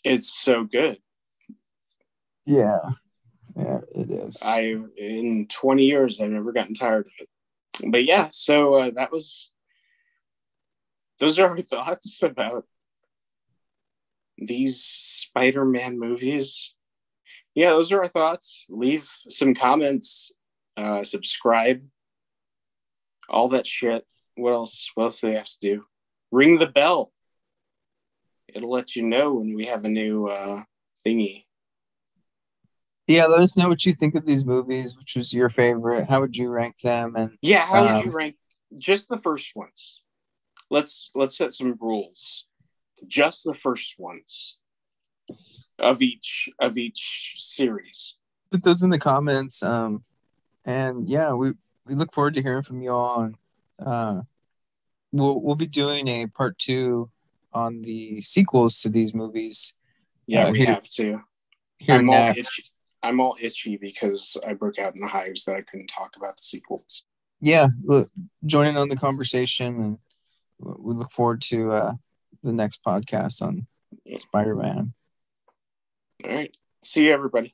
It's so good. Yeah, it is. In 20 years, I've never gotten tired of it. But yeah, so those are our thoughts about these Spider-Man movies. Yeah, those are our thoughts. Leave some comments, subscribe, all that shit. What else do they have to do? Ring the bell. it'll let you know when we have a new thingy. Yeah, let us know what you think of these movies. Which was your favorite? How would you rank them? And yeah, how would you rank just the first ones? Let's set some rules. Just the first ones of each series. Put those in the comments. And yeah, we look forward to hearing from you all. And we'll be doing a part 2 on the sequels to these movies. Yeah, we have to. Here next. I'm all itchy because I broke out in the hives that I couldn't talk about the sequels. Yeah, join in on the conversation, and we look forward to the next podcast on Spider-Man. All right. See you, everybody.